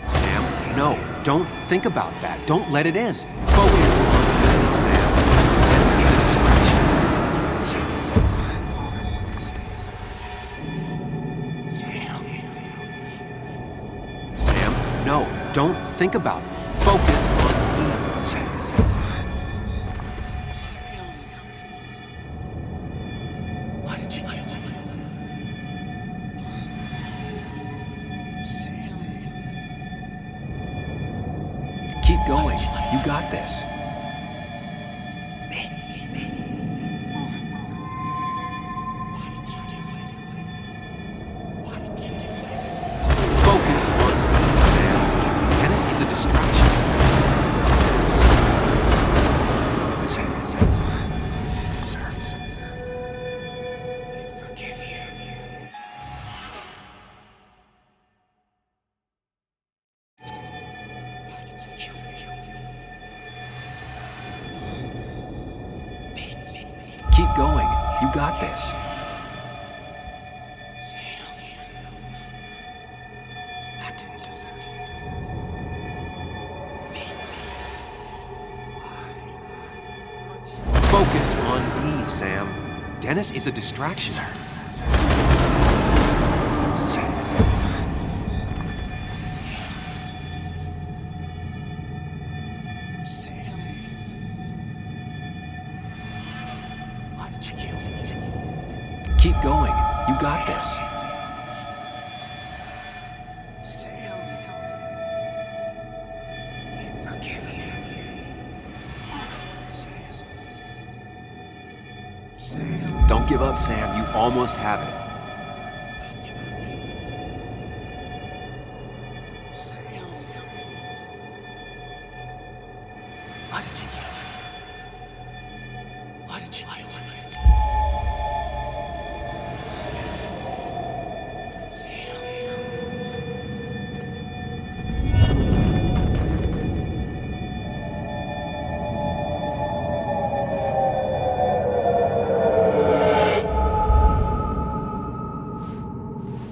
Sam, no. Don't think about that. Don't let it in. Focus on me, Sam. Dennis is a distraction. Sam, no. Don't think about it. Focus on me. Keep going. You got this. Focus on me, Sam. Dennis is a distraction. Keep going. You got this. Focus on me, Sam. Dennis is a distraction. Keep going. You got this. Don't give up, Sam. You almost have it.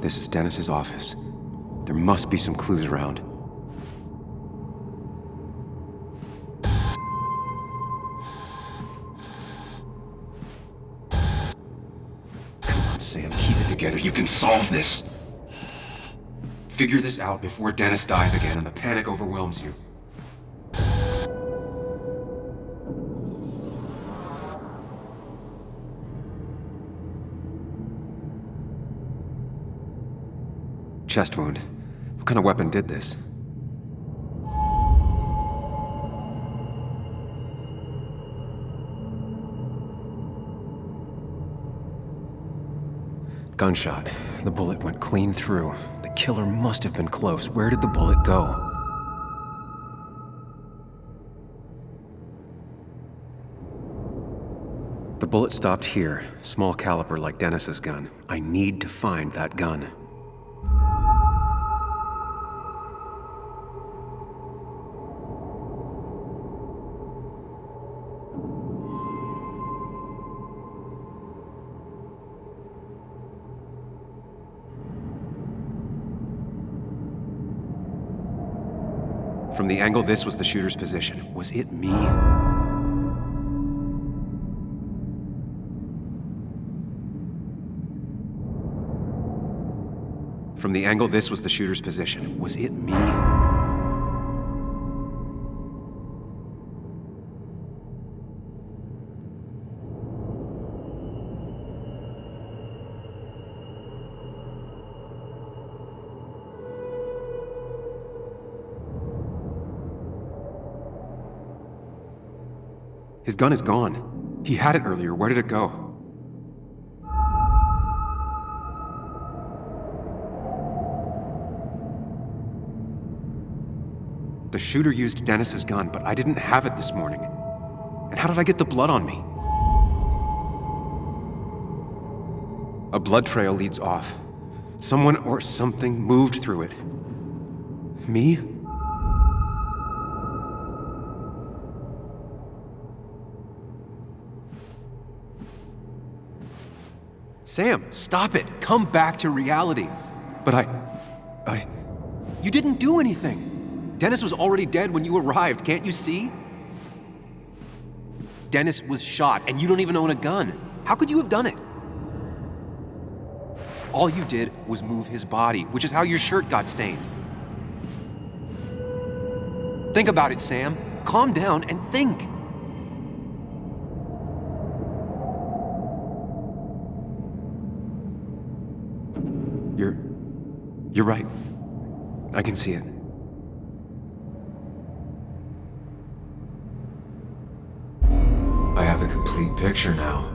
This is Dennis's office. There must be some clues around. Come on, Sam, keep it together. You can solve this. Figure this out before Dennis dies again and the panic overwhelms you. Chest wound. What kind of weapon did this? Gunshot. The bullet went clean through. The killer must have been close. Where did the bullet go? The bullet stopped here. Small caliber like Dennis's gun. I need to find that gun. From the angle this was the shooter's position. Was it me? From the angle this was the shooter's position. Was it me? His gun is gone. He had it earlier. Where did it go? The shooter used Dennis's gun, but I didn't have it this morning. And how did I get the blood on me? A blood trail leads off. Someone or something moved through it. Me? Sam, stop it. Come back to reality. But you didn't do anything. Dennis was already dead when you arrived, can't you see? Dennis was shot, and you don't even own a gun. How could you have done it? All you did was move his body, which is how your shirt got stained. Think about it, Sam. Calm down and think. You're right. I can see it. I have the complete picture now.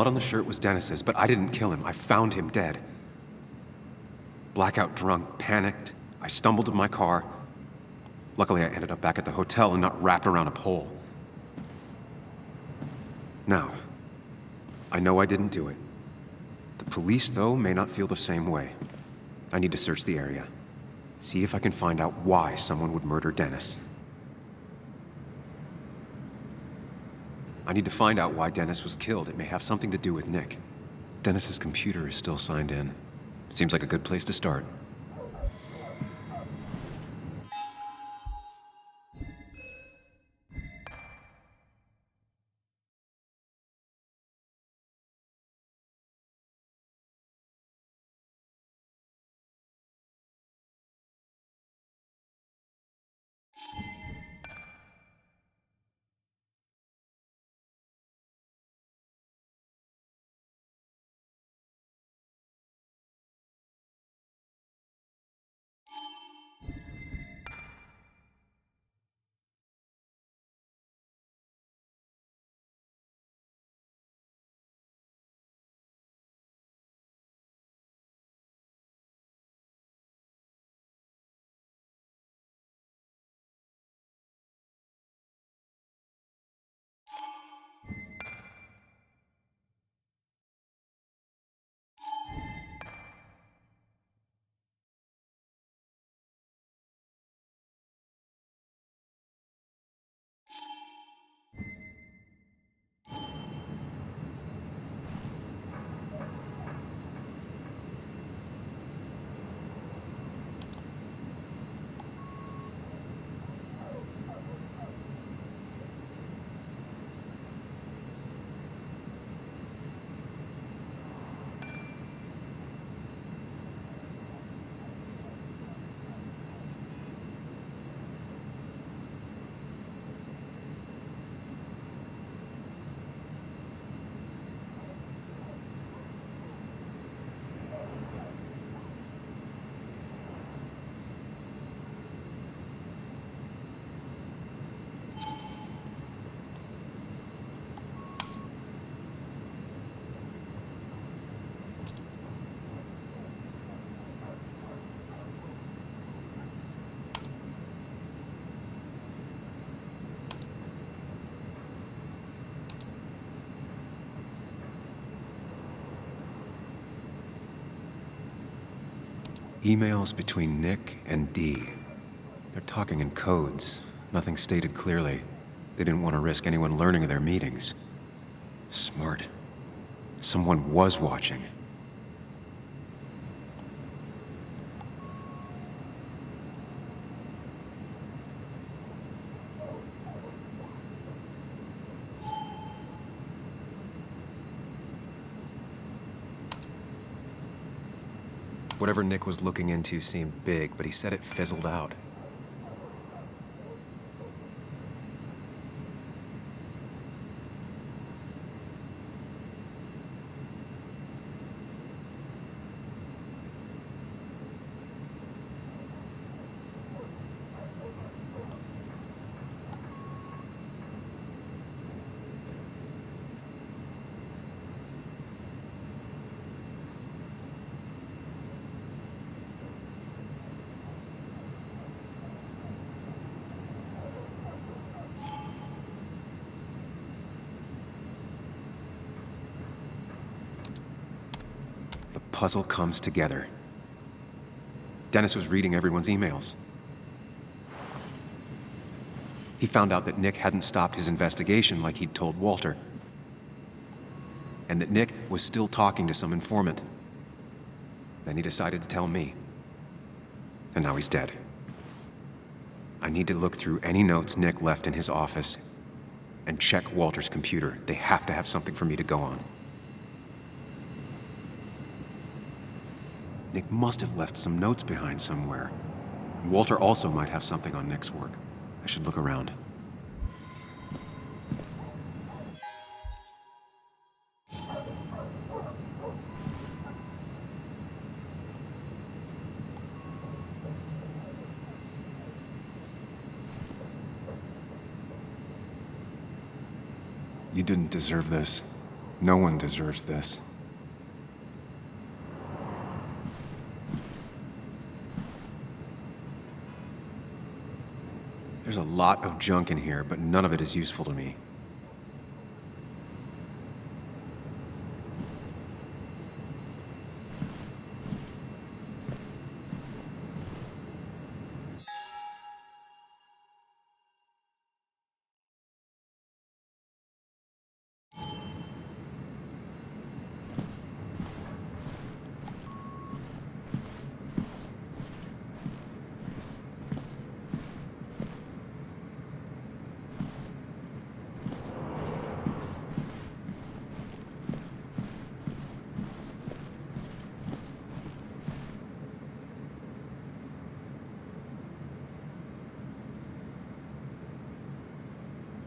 blood on the shirt was Dennis's, but I didn't kill him. I found him dead. Blackout drunk, panicked. I stumbled to my car. Luckily, I ended up back at the hotel and not wrapped around a pole. Now, I know I didn't do it. The police, though, may not feel the same way. I need to search the area. See if I can find out why someone would murder Dennis. I need to find out why Dennis was killed. It may have something to do with Nick. Dennis's computer is still signed in. Seems like a good place to start. Emails between Nick and Dee. They're talking in codes. Nothing stated clearly. They didn't want to risk anyone learning of their meetings. Smart. Someone was watching. Whatever Nick was looking into seemed big, but he said it fizzled out. Puzzle comes together. Dennis was reading everyone's emails. He found out that Nick hadn't stopped his investigation like he'd told Walter, and that Nick was still talking to some informant. Then he decided to tell me. And now he's dead. I need to look through any notes Nick left in his office and check Walter's computer. They have to have something for me to go on. Nick must have left some notes behind somewhere. Walter also might have something on Nick's work. I should look around. You didn't deserve this. No one deserves this. There's a lot of junk in here, but none of it is useful to me.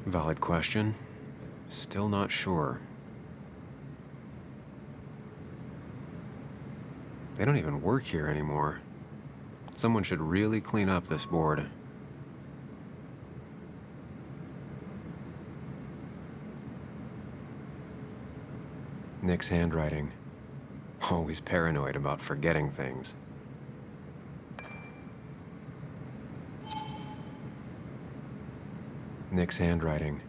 Valid question. Still not sure. They don't even work here anymore. Someone should really clean up this board. Nick's handwriting. Always paranoid about forgetting things. Nick's handwriting.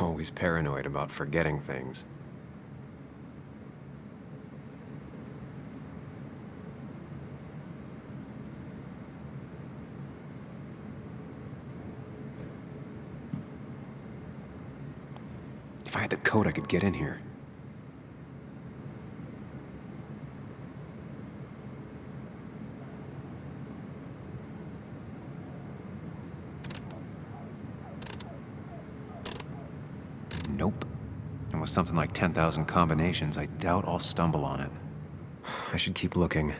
Always paranoid about forgetting things. If I had the code, I could get in here. Nope. And with something like 10,000 combinations, I doubt I'll stumble on it. I should keep looking.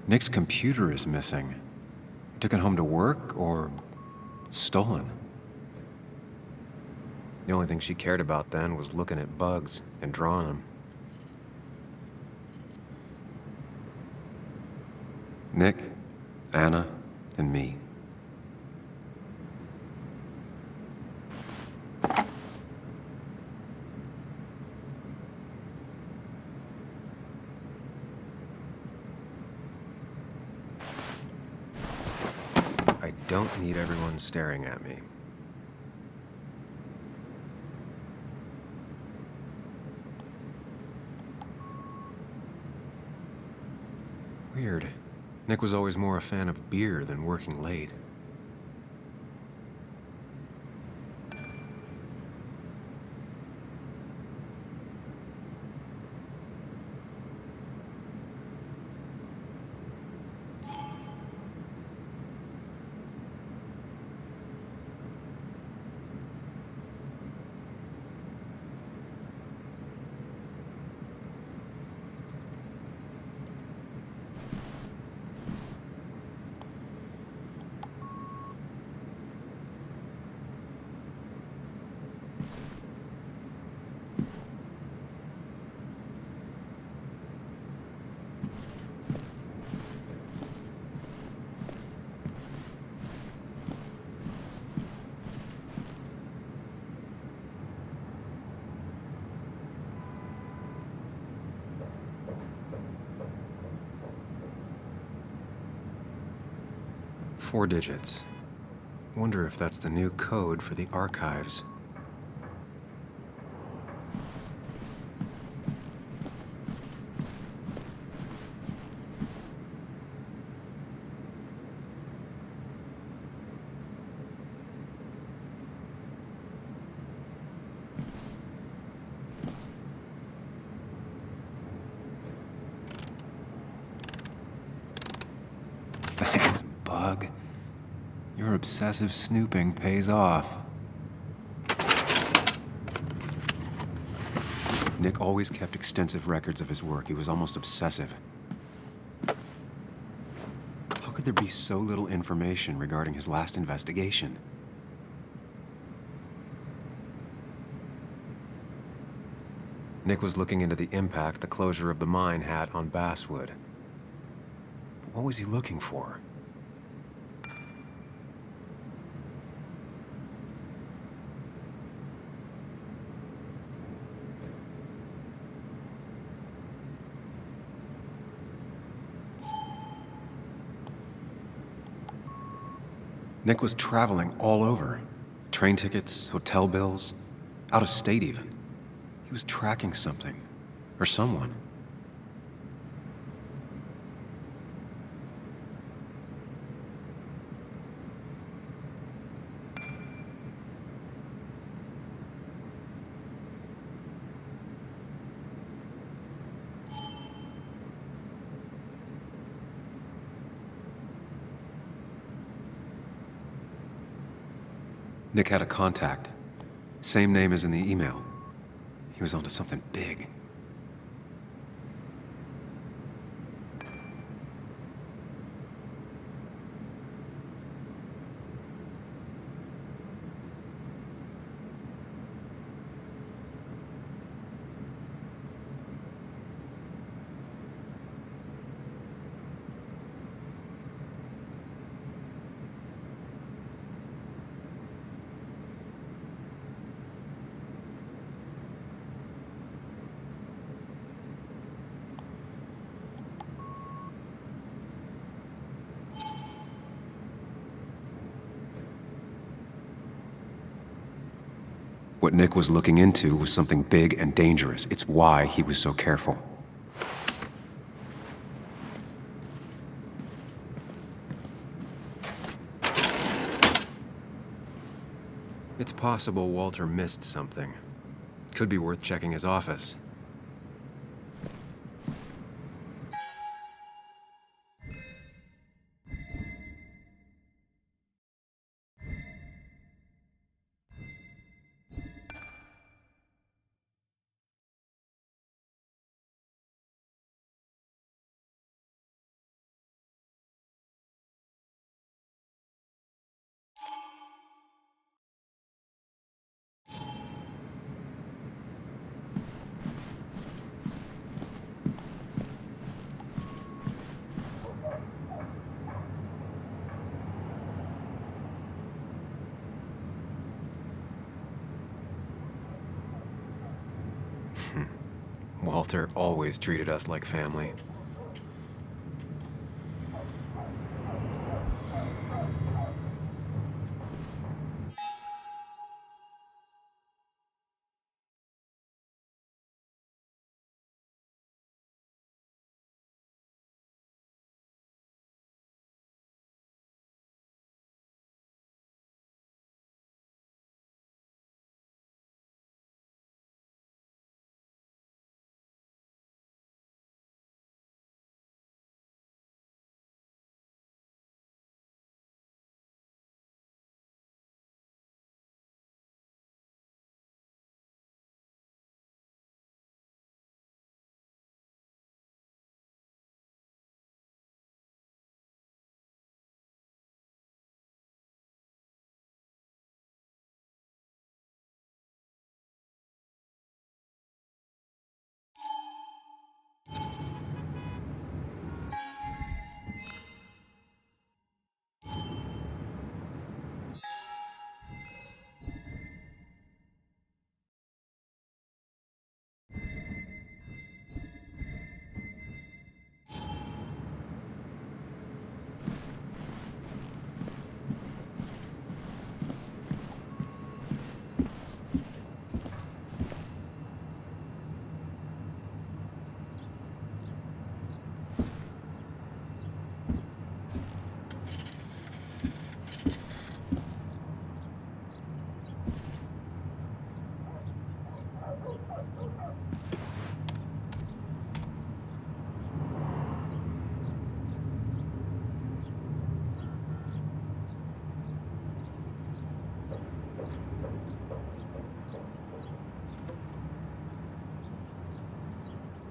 Nick's computer is missing. He took it home to work or stolen. The only thing she cared about then was looking at bugs and drawing them. Nick, Anna, and me. I don't need everyone staring at me. Weird. Nick was always more a fan of beer than working late. Four digits. Wonder if that's the new code for the archives. Thanks, Bug. Your obsessive snooping pays off. Nick always kept extensive records of his work. He was almost obsessive. How could there be so little information regarding his last investigation? Nick was looking into the impact the closure of the mine had on Basswood. But what was he looking for? Nick was traveling all over. Train tickets, hotel bills, out of state even. He was tracking something, or someone. Nick had a contact. Same name as in the email. He was onto something big. What Nick was looking into was something big and dangerous. It's why he was so careful. It's possible Walter missed something. Could be worth checking his office. Walter always treated us like family.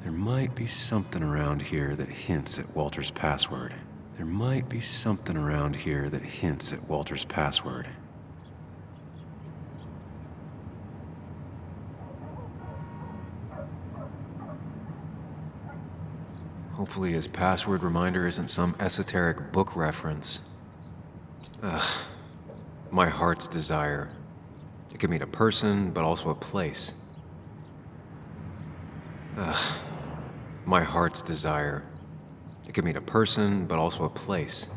There might be something around here that hints at Walter's password. There might be something around here that hints at Walter's password. Hopefully his password reminder isn't some esoteric book reference. Ugh. My heart's desire. It could mean a person, but also a place. Ugh. My heart's desire. It could mean a person, but also a place.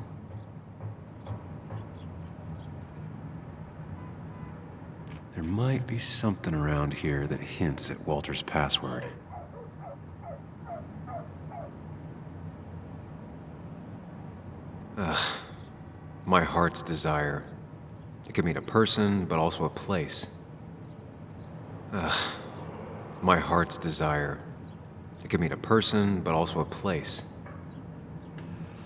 There might be something around here that hints at Walter's password. Ugh. My heart's desire. It could mean a person, but also a place. Ugh. My heart's desire. It could mean a person, but also a place.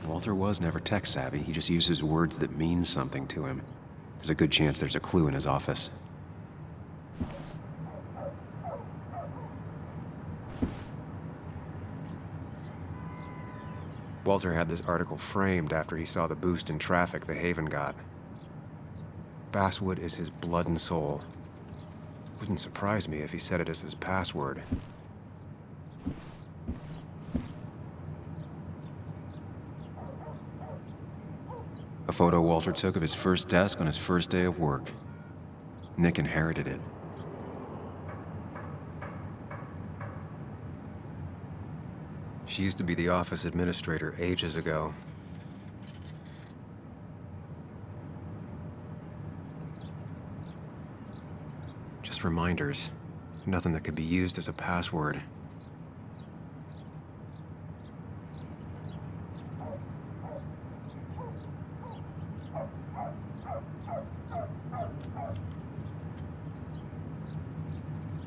Walter was never tech-savvy. He just uses words that mean something to him. There's a good chance there's a clue in his office. Walter had this article framed after he saw the boost in traffic the Haven got. Basswood is his blood and soul. Wouldn't surprise me if he said it as his password. A photo Walter took of his first desk on his first day of work. Nick inherited it. She used to be the office administrator ages ago. Just reminders. Nothing that could be used as a password.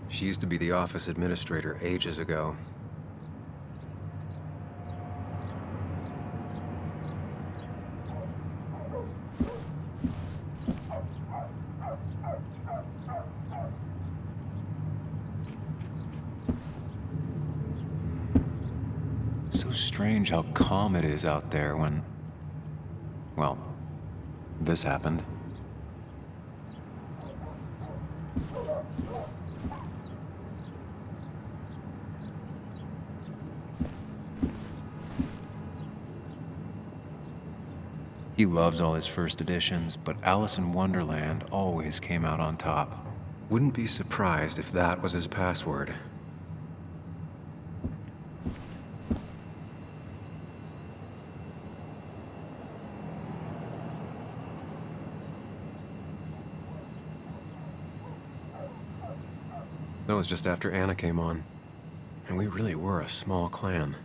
She used to be the office administrator ages ago. So strange how calm it is out there when, well, this happened. He loves all his first editions, but Alice in Wonderland always came out on top. Wouldn't be surprised if that was his password. That was just after Anna came on, and we really were a small clan.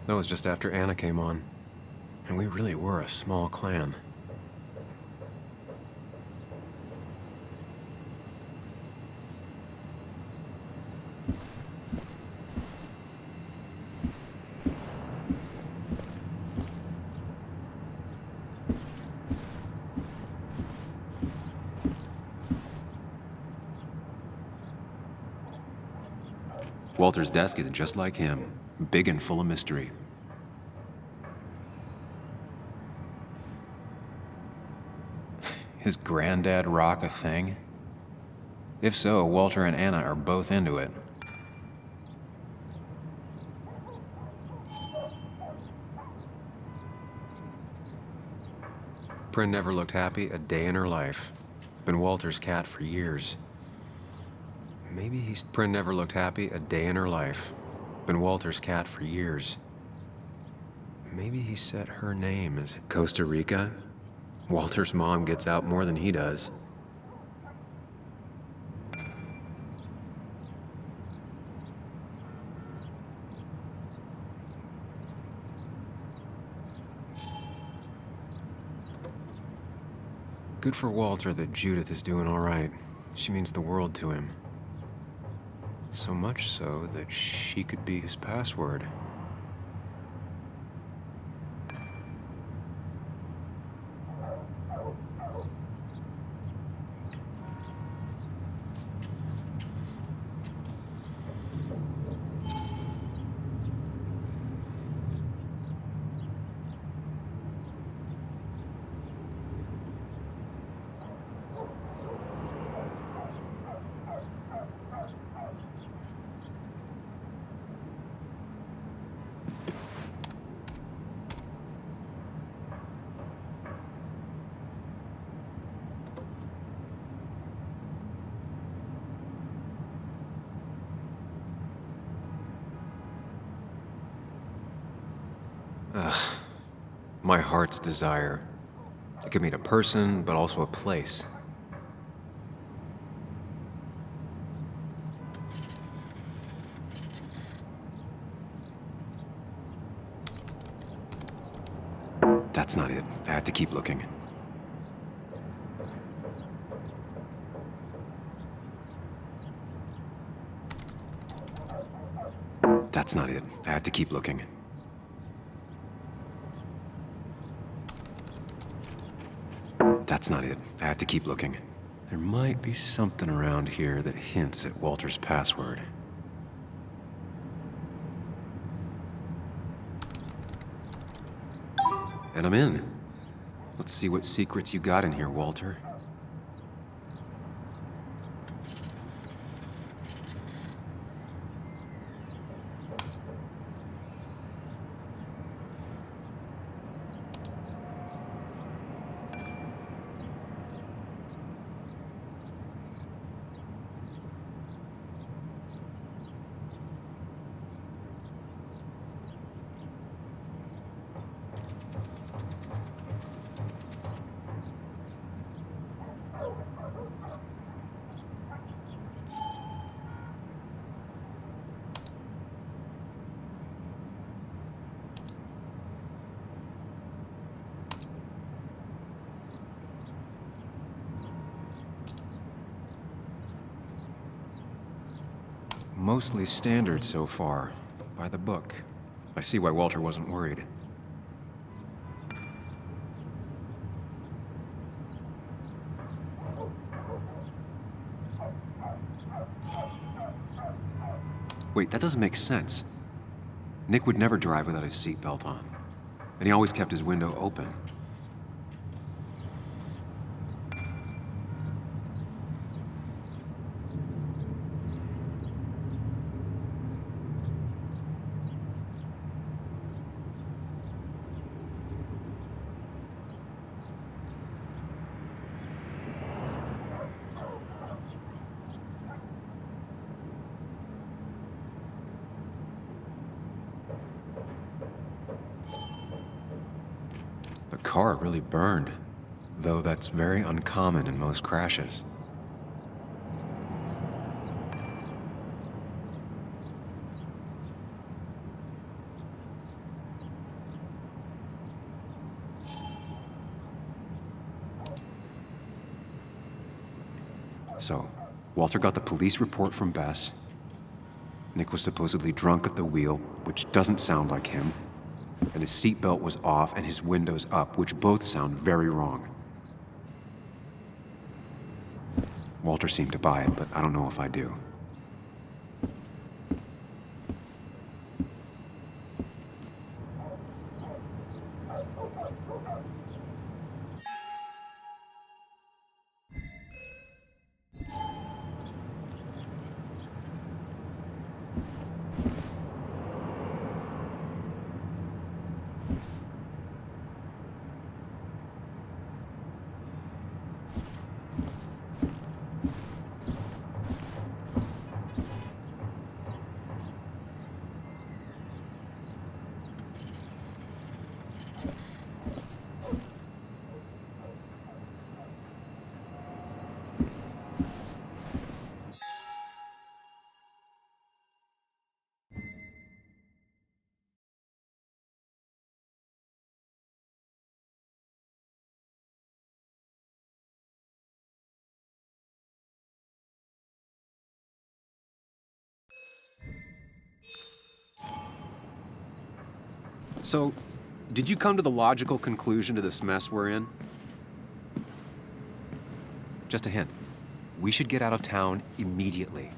That was just after Anna came on, and we really were a small clan. Walter's desk is just like him, big and full of mystery. His granddad rock a thing? If so, Walter and Anna are both into it. Bryn never looked happy a day in her life. Been Walter's cat for years. Maybe he's... Prin never looked happy a day in her life. Been Walter's cat for years. Maybe he set her name as Costa Rica? Walter's mom gets out more than he does. Good for Walter that Judith is doing all right. She means the world to him. So much so that she could be his password. Ugh. My heart's desire. It could mean a person, but also a place. That's not it. I have to keep looking. That's not it. I have to keep looking. That's not it. I have to keep looking. There might be something around here that hints at Walter's password. And I'm in. Let's see what secrets you got in here, Walter. Mostly standard so far, by the book. I see why Walter wasn't worried. Wait, that doesn't make sense. Nick would never drive without his seatbelt on. And he always kept his window open. The car really burned, though that's very uncommon in most crashes. So, Walter got the police report from Bess. Nick was supposedly drunk at the wheel, which doesn't sound like him. And his seatbelt was off and his windows up, which both sound very wrong. Walter seemed to buy it, but I don't know if I do. So, did you come to the logical conclusion to this mess we're in? Just a hint. We should get out of town immediately.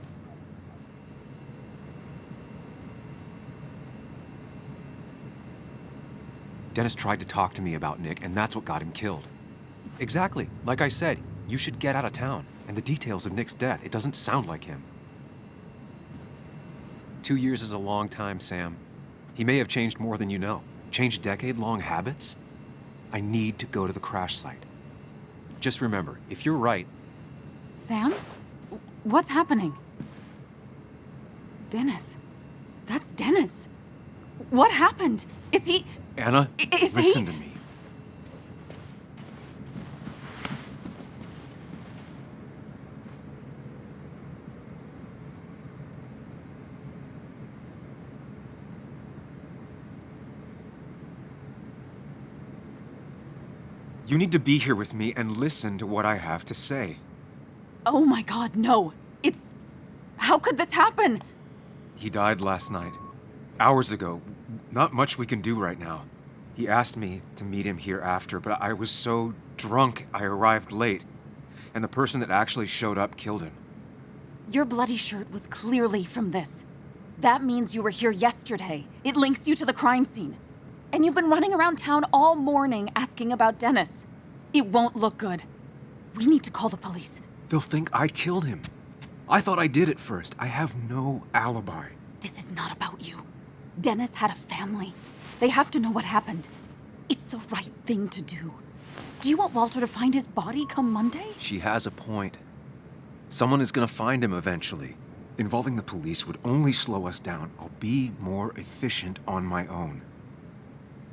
Dennis tried to talk to me about Nick, and that's what got him killed. Exactly. Like I said, you should get out of town. And the details of Nick's death, it doesn't sound like him. 2 years is a long time, Sam. He may have changed more than you know. Changed decade-long habits? I need to go to the crash site. Just remember, if you're right... Sam? What's happening? Dennis. That's Dennis. What happened? Is he... Anna, listen to me. You need to be here with me and listen to what I have to say. Oh my God, no. It's... How could this happen? He died last night. Hours ago. Not much we can do right now. He asked me to meet him here after, but I was so drunk I arrived late. And the person that actually showed up killed him. Your bloody shirt was clearly from this. That means you were here yesterday. It links you to the crime scene. And you've been running around town all morning asking about Dennis. It won't look good. We need to call the police. They'll think I killed him. I thought I did at first. I have no alibi. This is not about you. Dennis had a family. They have to know what happened. It's the right thing to do. Do you want Walter to find his body come Monday? She has a point. Someone is gonna find him eventually. Involving the police would only slow us down. I'll be more efficient on my own.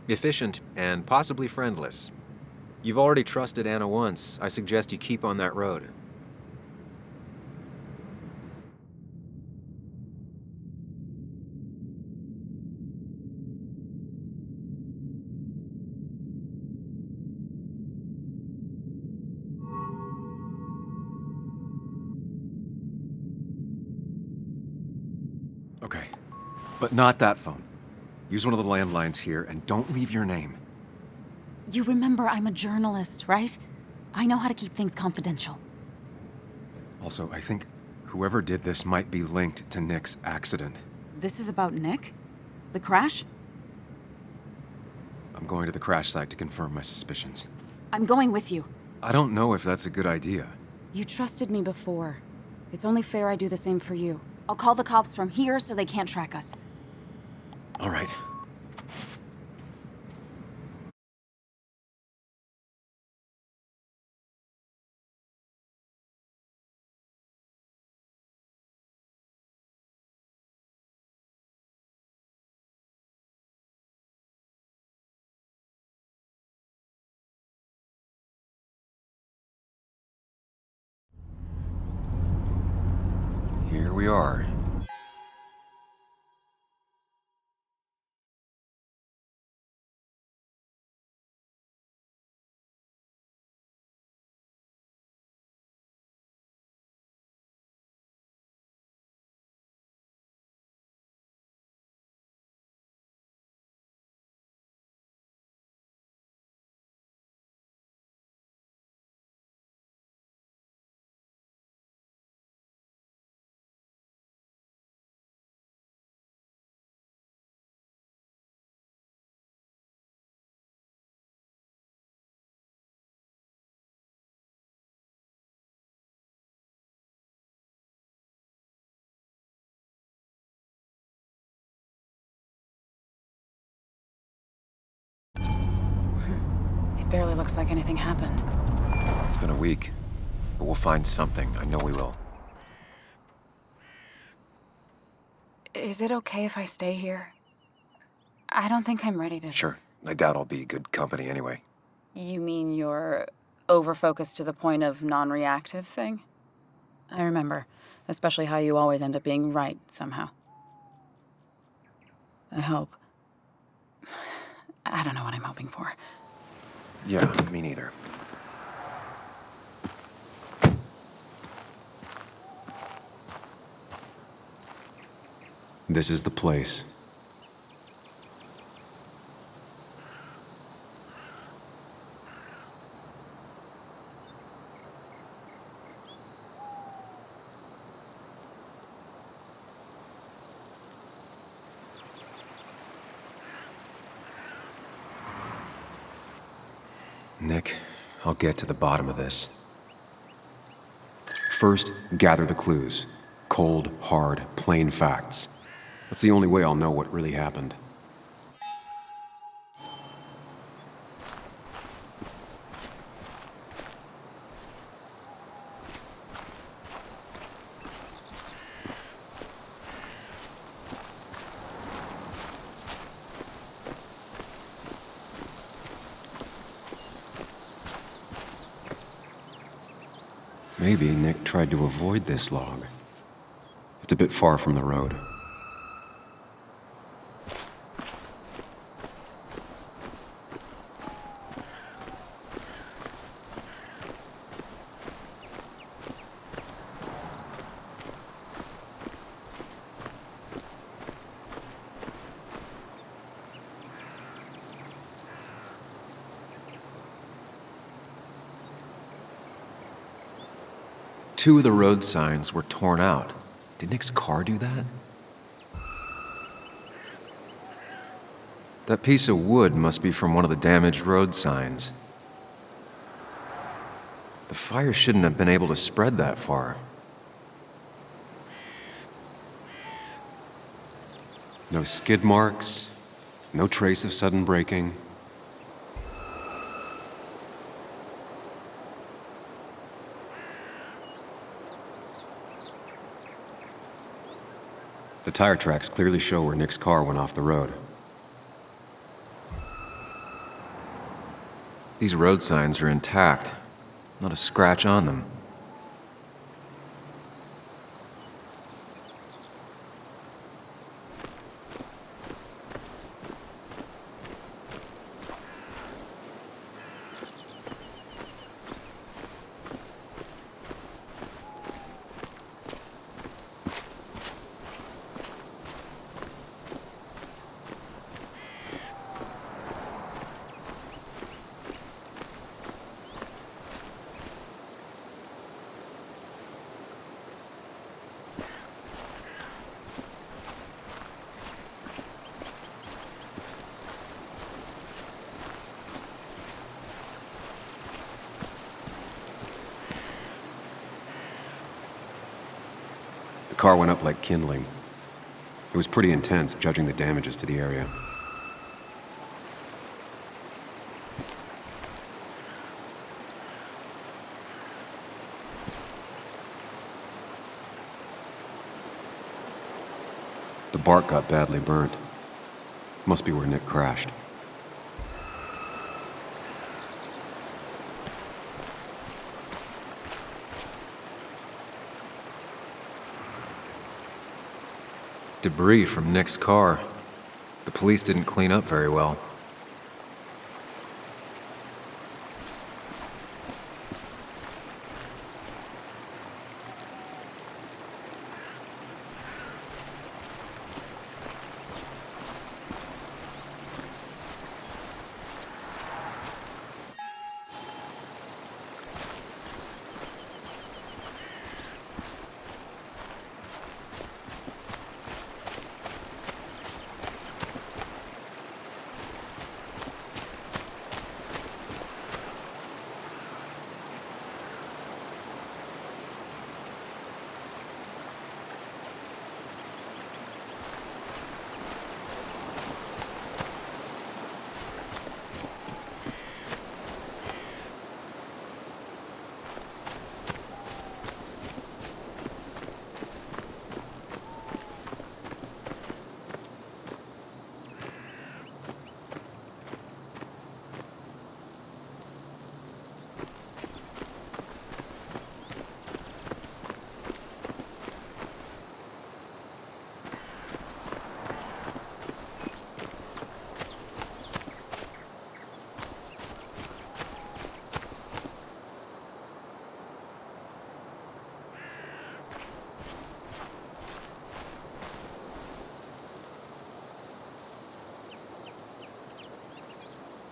Efficient and possibly friendless. You've already trusted Anna once. I suggest you keep on that road. Okay, but not that phone. Use one of the landlines here and don't leave your name. You remember I'm a journalist, right? I know how to keep things confidential. Also, I think whoever did this might be linked to Nick's accident. This is about Nick? The crash? I'm going to the crash site to confirm my suspicions. I'm going with you. I don't know if that's a good idea. You trusted me before. It's only fair I do the same for you. I'll call the cops from here so they can't track us. All right. Here we are. It barely looks like anything happened. It's been a week, but we'll find something. I know we will. Is it okay if I stay here? I don't think I'm ready to... Sure. I doubt I'll be good company anyway. You mean you're over-focused to the point of non-reactive thing? I remember, especially how you always end up being right somehow. I hope. I don't know what I'm hoping for. Yeah, me neither. This is the place. Nick, I'll get to the bottom of this. First, gather the clues. Cold, hard, plain facts. That's the only way I'll know what really happened. Maybe Nick tried to avoid this log. It's a bit far from the road. Two of the road signs were torn out. Did Nick's car do that? That piece of wood must be from one of the damaged road signs. The fire shouldn't have been able to spread that far. No skid marks, no trace of sudden braking. The tire tracks clearly show where Nick's car went off the road. These road signs are intact, not a scratch on them. The car went up like kindling. It was pretty intense, judging the damages to the area. The bark got badly burnt. Must be where Nick crashed. Debris from Nick's car. The police didn't clean up very well.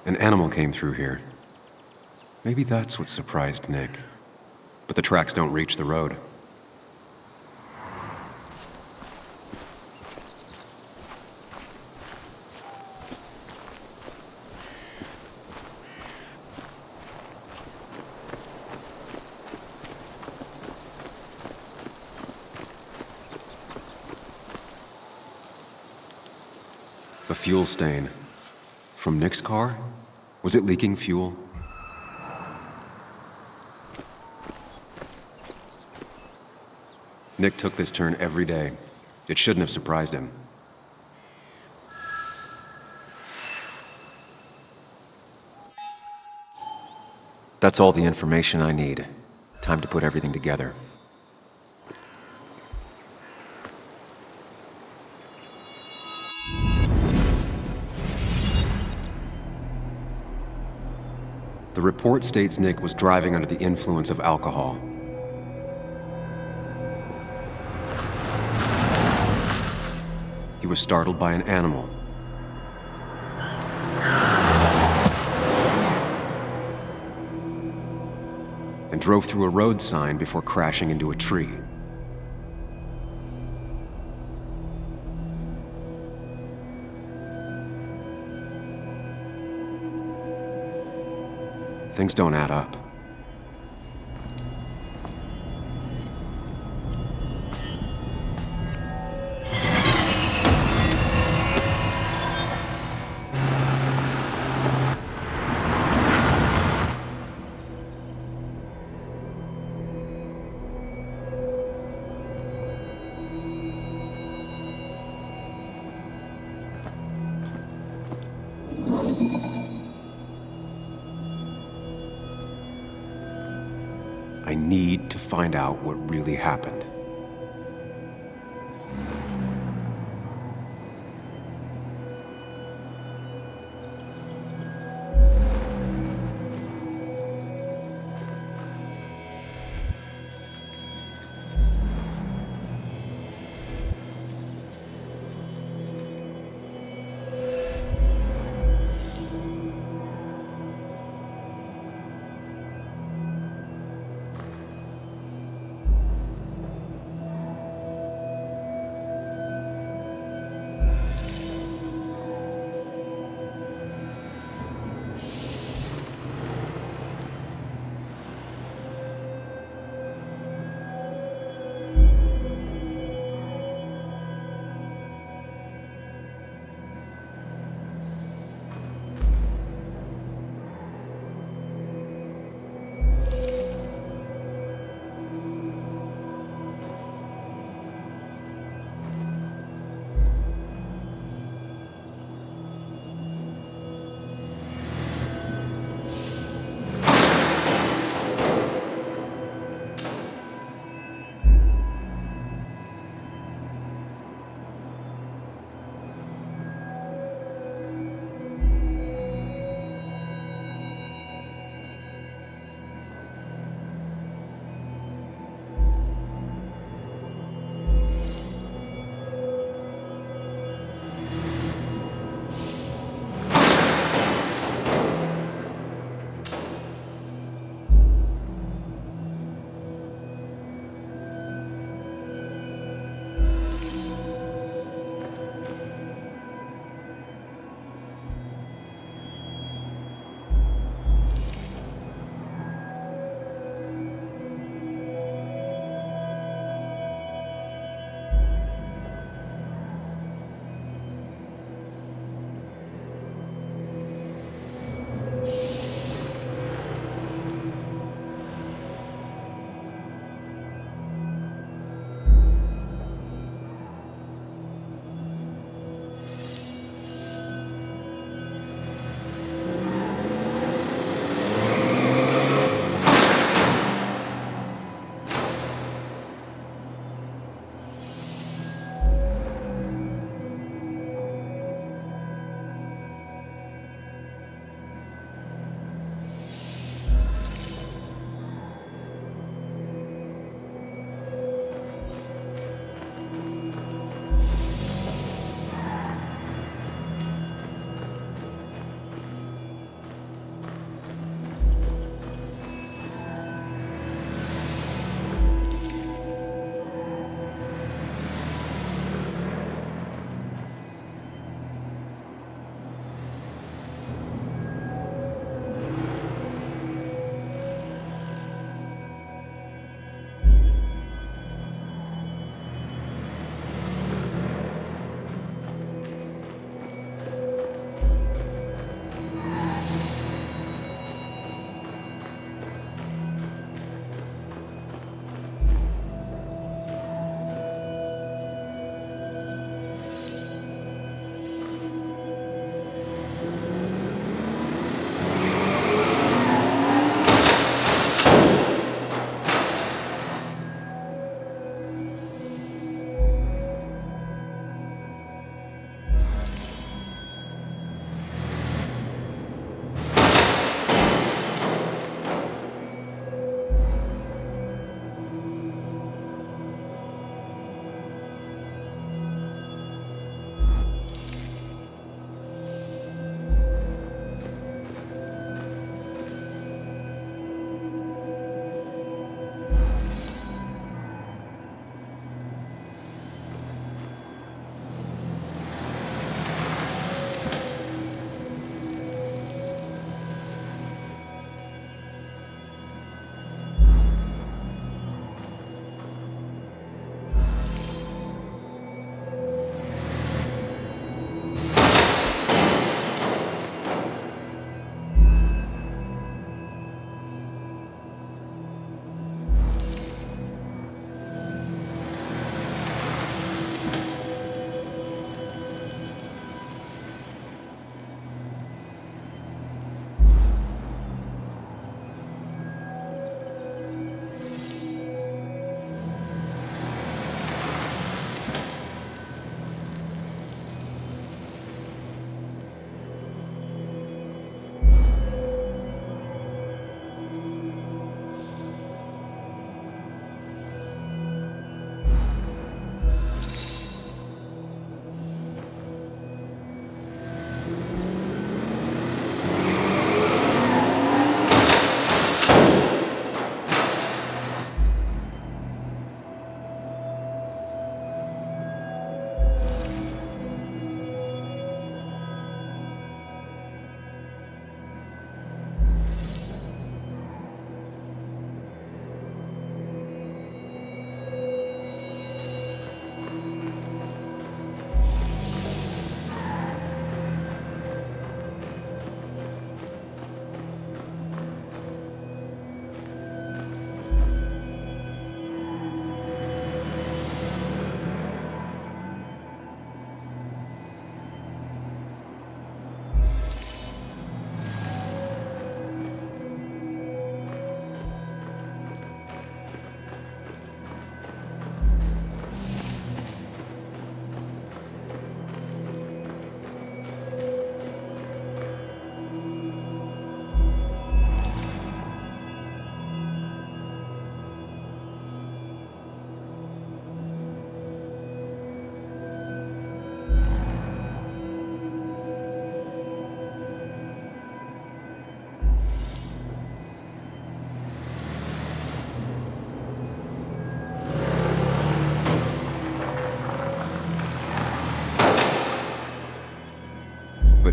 An animal came through here. Maybe that's what surprised Nick. But the tracks don't reach the road. A fuel stain. From Nick's car? Was it leaking fuel? Nick took this turn every day. It shouldn't have surprised him. That's all the information I need. Time to put everything together. The report states Nick was driving under the influence of alcohol. He was startled by an animal. And drove through a road sign before crashing into a tree. Things don't add up. I need to find out what really happened.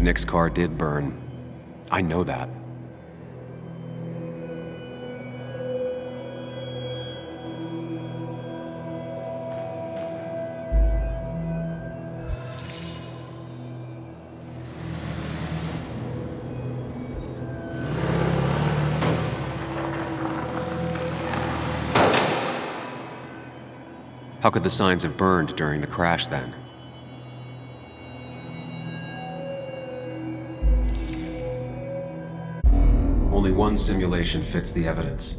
Nick's car did burn. I know that. How could the signs have burned during the crash then? Only one simulation fits the evidence.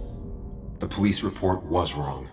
The police report was wrong.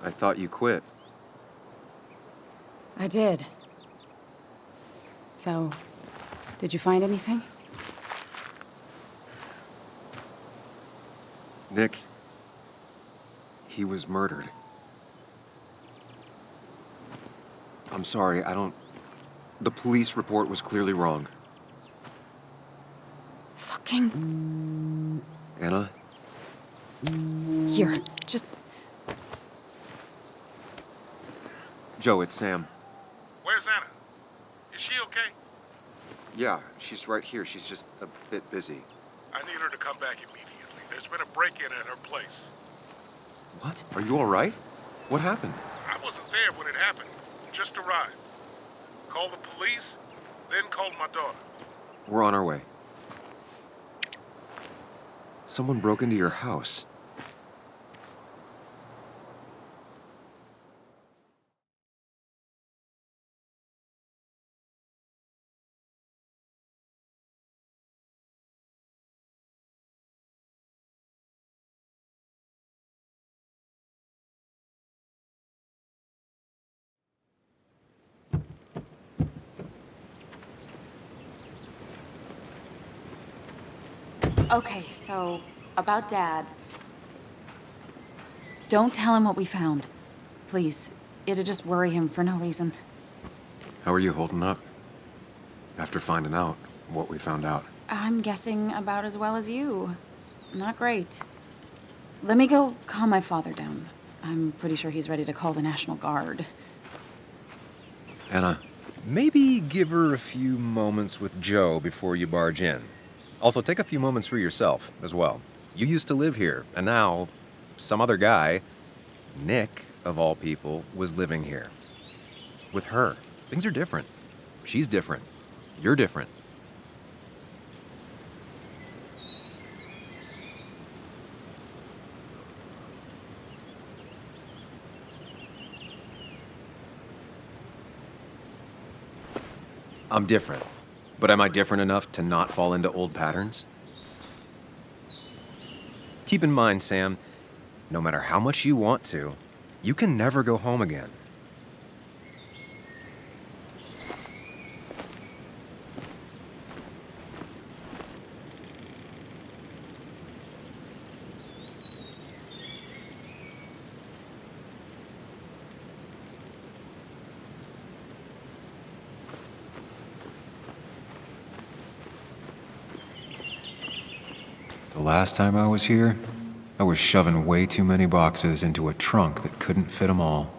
I thought you quit. I did. So, did you find anything? Nick, he was murdered. I'm sorry, the police report was clearly wrong. Fucking... Anna? Here, just... Joe, it's Sam. Where's Anna? Is she okay? Yeah, she's right here. She's just a bit busy. I need her to come back immediately. There's been a break-in at her place. What? Are you all right? What happened? I wasn't there when it happened. Just arrived. Called the police, then called my daughter. We're on our way. Someone broke into your house. Okay, so, about Dad. Don't tell him what we found. Please. It'd just worry him for no reason. How are you holding up? After finding out what we found out. I'm guessing about as well as you. Not great. Let me go calm my father down. I'm pretty sure he's ready to call the National Guard. Anna, maybe give her a few moments with Joe before you barge in. Also, take a few moments for yourself as well. You used to live here, and now some other guy, Nick, of all people, was living here. With her. Things are different. She's different. You're different. I'm different. But am I different enough to not fall into old patterns? Keep in mind, Sam, no matter how much you want to, you can never go home again. last time I was here, I was shoving way too many boxes into a trunk that couldn't fit them all.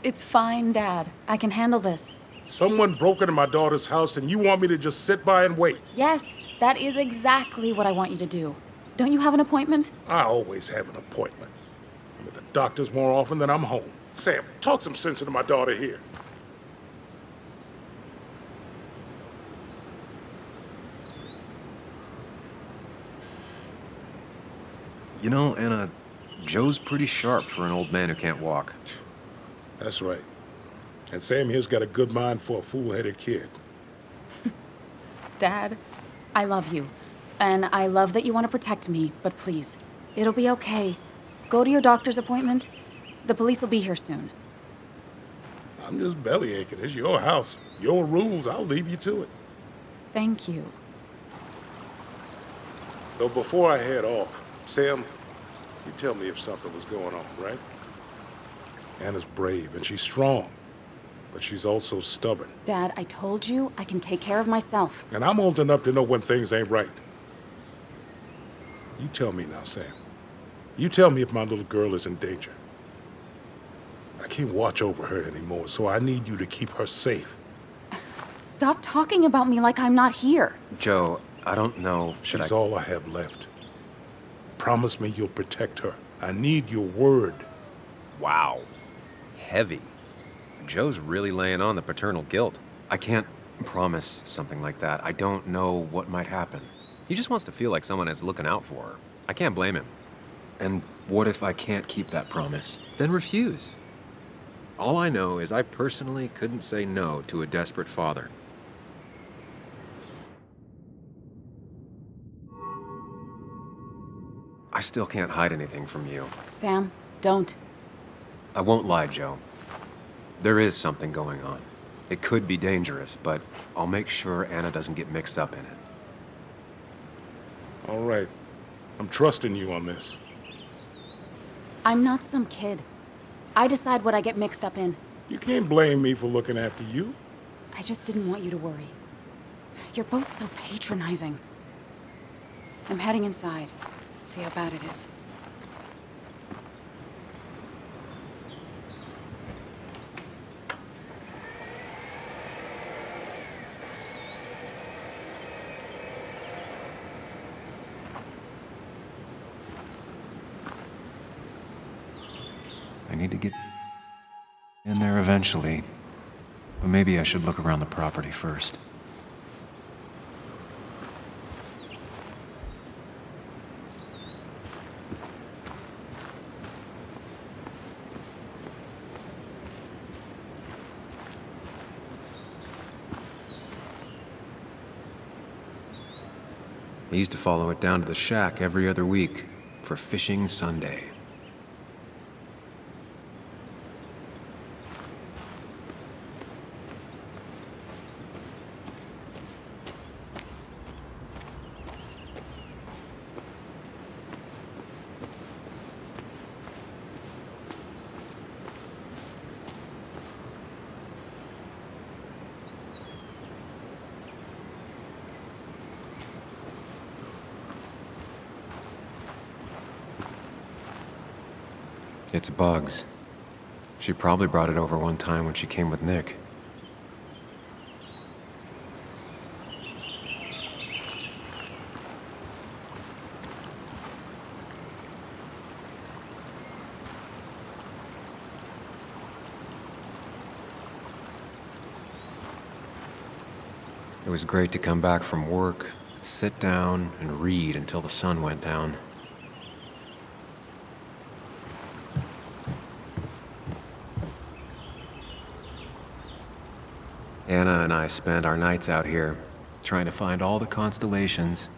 It's fine, Dad. I can handle this. Someone broke into my daughter's house and you want me to just sit by and wait? Yes, that is exactly what I want you to do. Don't you have an appointment? I always have an appointment. I'm at the doctor's more often than I'm home. Sam, talk some sense into my daughter here. You know, Anna, Joe's pretty sharp for an old man who can't walk. That's right. And Sam here's got a good mind for a fool-headed kid. Dad, I love you. And I love that you want to protect me, but please, it'll be okay. Go to your doctor's appointment. The police will be here soon. I'm just bellyaching. It's your house. Your rules. I'll leave you to it. Thank you. Though before I head off, Sam, you tell me if something was going on, right? Anna's brave and she's strong, but she's also stubborn. Dad, I told you I can take care of myself. And I'm old enough to know when things ain't right. You tell me now, Sam. You tell me if my little girl is in danger. I can't watch over her anymore, so I need you to keep her safe. Stop talking about me like I'm not here. Joe, I don't know. She's all I have left. Promise me you'll protect her. I need your word. Wow. Heavy. Joe's really laying on the paternal guilt. I can't promise something like that. I don't know what might happen. He just wants to feel like someone is looking out for her. I can't blame him. And what if I can't keep that promise? Then refuse. All I know is I personally couldn't say no to a desperate father. I still can't hide anything from you. Sam, don't. I won't lie, Joe. There is something going on. It could be dangerous, but I'll make sure Anna doesn't get mixed up in it. All right. I'm trusting you on this. I'm not some kid. I decide what I get mixed up in. You can't blame me for looking after you. I just didn't want you to worry. You're both so patronizing. I'm heading inside. See how bad it is. I need to get in there eventually. But maybe I should look around the property first. I used to follow it down to the shack every other week for Fishing Sunday. It's Bugs. She probably brought it over one time when she came with Nick. It was great to come back from work, sit down, and read until the sun went down. Anna and I spend our nights out here, trying to find all the constellations.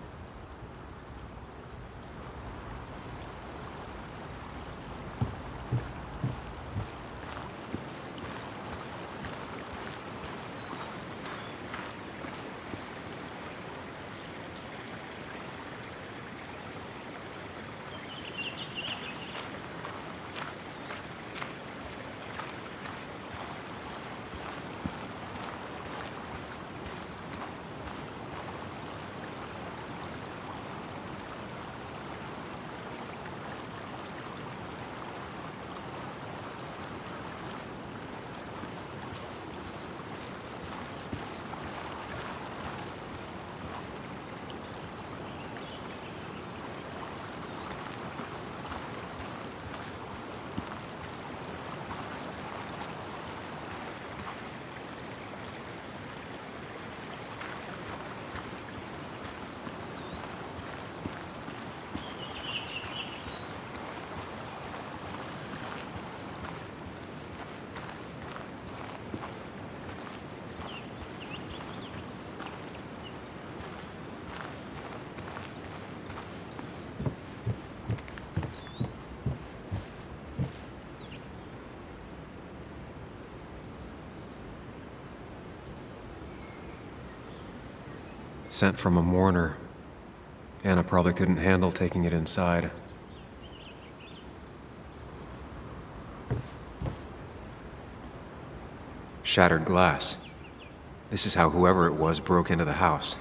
Sent from a mourner. Anna probably couldn't handle taking it inside. Shattered glass. This is how whoever it was broke into the house.